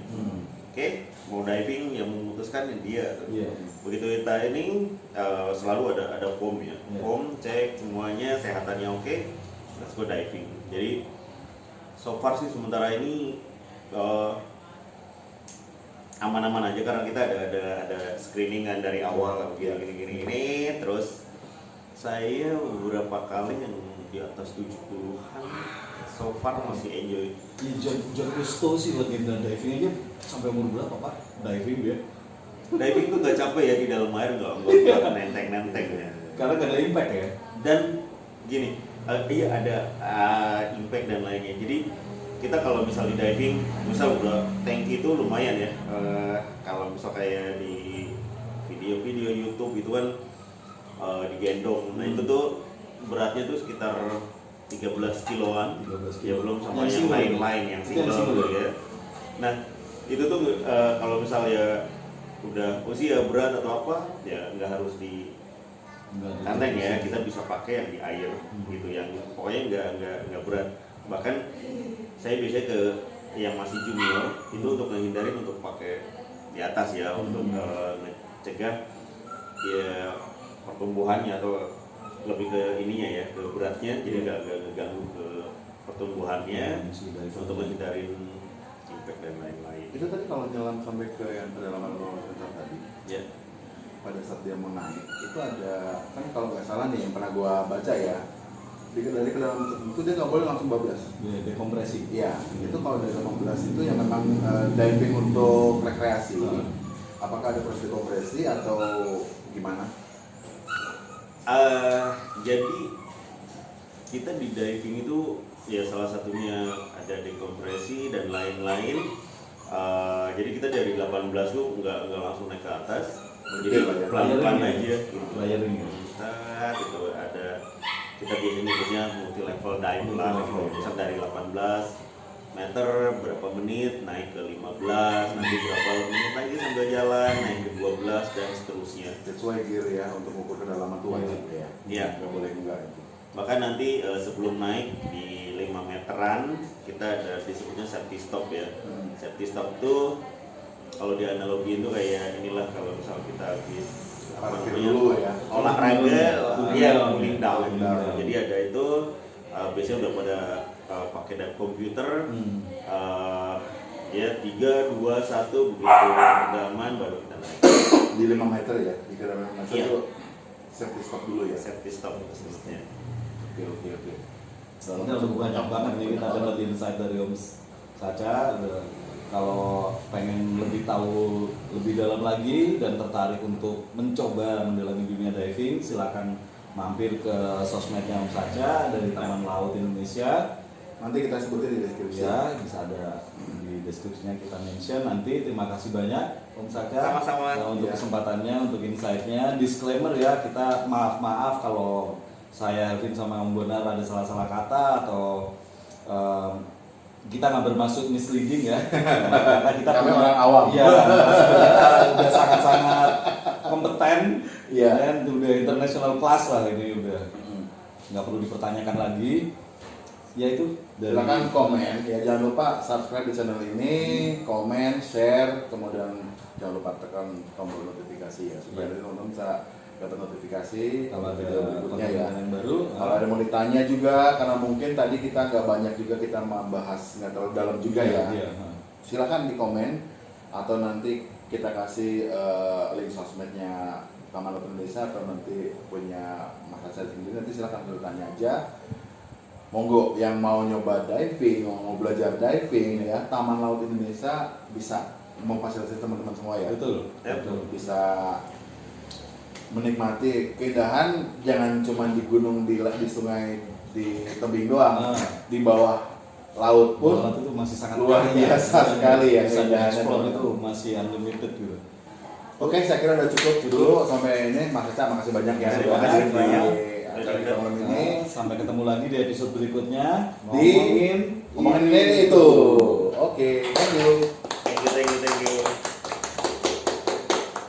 Oke, mau diving yang memutuskan dia. Iya. Begitu kita ini selalu ada form ya. Iya. Form cek semuanya, sehatannya oke, let's go diving. Jadi so far sih sementara ini aman-aman aja, karena kita ada screeningan dari awal gini. Terus saya beberapa kali yang di atas 70-an so far masih enjoy. Ya, John Gusto sih legenda diving aja sampai umur berapa pak? Diving dia? Diving tuh gak capek ya di dalam air, nggak nenteng ya. Karena gak ada impact ya. Dan gini, iya ada impact dan lainnya. Jadi kita kalau misal di diving, misal udah tanki itu lumayan ya. Kalau misal kayak di video-video YouTube itu kan digendong. Nah itu tuh beratnya tuh sekitar 13 kiloan, 13 ya kilo. belum sama Yang yang single. lain-lain yang Itu yang single single gitu ya. Nah itu tuh kalau misalnya udah usia berat atau apa, ya nggak harus di kanteng ya, kita bisa pakai yang di air gitu, yang pokoknya nggak berat. Bahkan saya biasanya ke yang masih junior itu untuk menghindarin untuk pakai di atas ya, untuk mencegah ya pertumbuhannya atau lebih ke ininya ya, ke beratnya, jadi nggak ngeganggu ke pertumbuhannya, untuk menghindarin impact dan lain-lain. Itu tadi kalau nyelam sampai ke yang kedalaman 2 meter tadi, Ya. pada saat dia mau naik itu ada, kan kalau nggak salah nih yang pernah gua baca ya, dari kedalaman tertentu dia nggak boleh langsung bablas. Ya, dekompresi. Iya, itu kalau dari 18 itu yang memang diving untuk rekreasi. Apakah ada proses dekompresi atau gimana? Jadi kita di diving itu ya salah satunya ada dekompresi dan lain-lain. Jadi kita dari 18 tuh nggak langsung naik ke atas, jadi pelan-pelan aja gitu. Layering ya. Itu ada, kita biasanya nyebutnya multi level dive lah, misal dari 18 meter berapa menit naik ke 15, nanti berapa menit lagi sambil jalan naik ke 12 dan seterusnya. That's why gear ya, untuk ukur kedalaman tuh wajib ya. Iya. Nggak boleh enggak itu. Bahkan nanti sebelum naik di 5 meteran kita ada disebutnya safety stop ya. Safety stop itu kalau di analogiin tuh kayak inilah, kalau misal kita habis Parkir dulu ya. olahraga, ya cooling down. Cooling down. Jadi ada itu biasanya udah pada pakai dive komputer. Ya 3, 2, 1 begitu kedalaman baru kita naik. Di 5 meter ya, di kedalaman 5 meter Iya. itu safety stop dulu ya. Safety stop itu sebetulnya. Oke. Ini udah banyak banget nih kita dapat insight dari Om Sacha. Kalau pengen lebih tahu lebih dalam lagi dan tertarik untuk mencoba mendalami dunia diving, silakan mampir ke sosmednya Om Sacha dari Taman Laut Indonesia. Nanti kita sebutin di deskripsi. Ya, bisa ada di deskripsinya kita mention nanti. Terima kasih banyak Om Sacha. Sama-sama. Untuk Ya. kesempatannya, untuk insight-nya. Disclaimer ya, kita maaf kalau saya Elvin sama Om Bonar ada salah-salah kata atau kita nggak bermaksud misleading ya. Karena kita Kami punya- orang awam. Iya, sebenarnya udah sangat-sangat kompeten. Iya. Dan udah international class lah ini udah. Nggak perlu dipertanyakan lagi. Ya itu dari Silakan komen ya, jangan lupa subscribe di channel ini, komen, share, kemudian jangan lupa tekan tombol notifikasi ya supaya nanti teman-teman bisa dapat notifikasi kalau ada video berikutnya ya. konten yang baru. Kalau ada mau ditanya juga, karena mungkin tadi kita nggak banyak juga kita membahas nggak terlalu dalam juga ya. Iya. Silakan di komen atau nanti kita kasih link sosmednya Taman Laut Indonesia atau nanti punya Mas Hasan sendiri, nanti silakan bertanya aja. Monggo yang mau nyoba diving, mau belajar diving ya, Taman Laut Indonesia bisa memfasilitasi teman-teman semua ya. Betul. Betul. Bisa menikmati keindahan, jangan cuma di gunung, di sungai, di tebing doang, di bawah laut pun Laut itu masih sangat luar kaya. biasa sekali ya Bisa keindahannya. explore itu masih unlimited gitu. Oke, saya kira udah cukup dulu sampai ini. Mas Caca, makasih banyak ya Terima sudah kasih hadir di banyak. acara kita malam ini. Sampai ketemu lagi di episode berikutnya. Di ngomongin ini itu. Oke, thank you.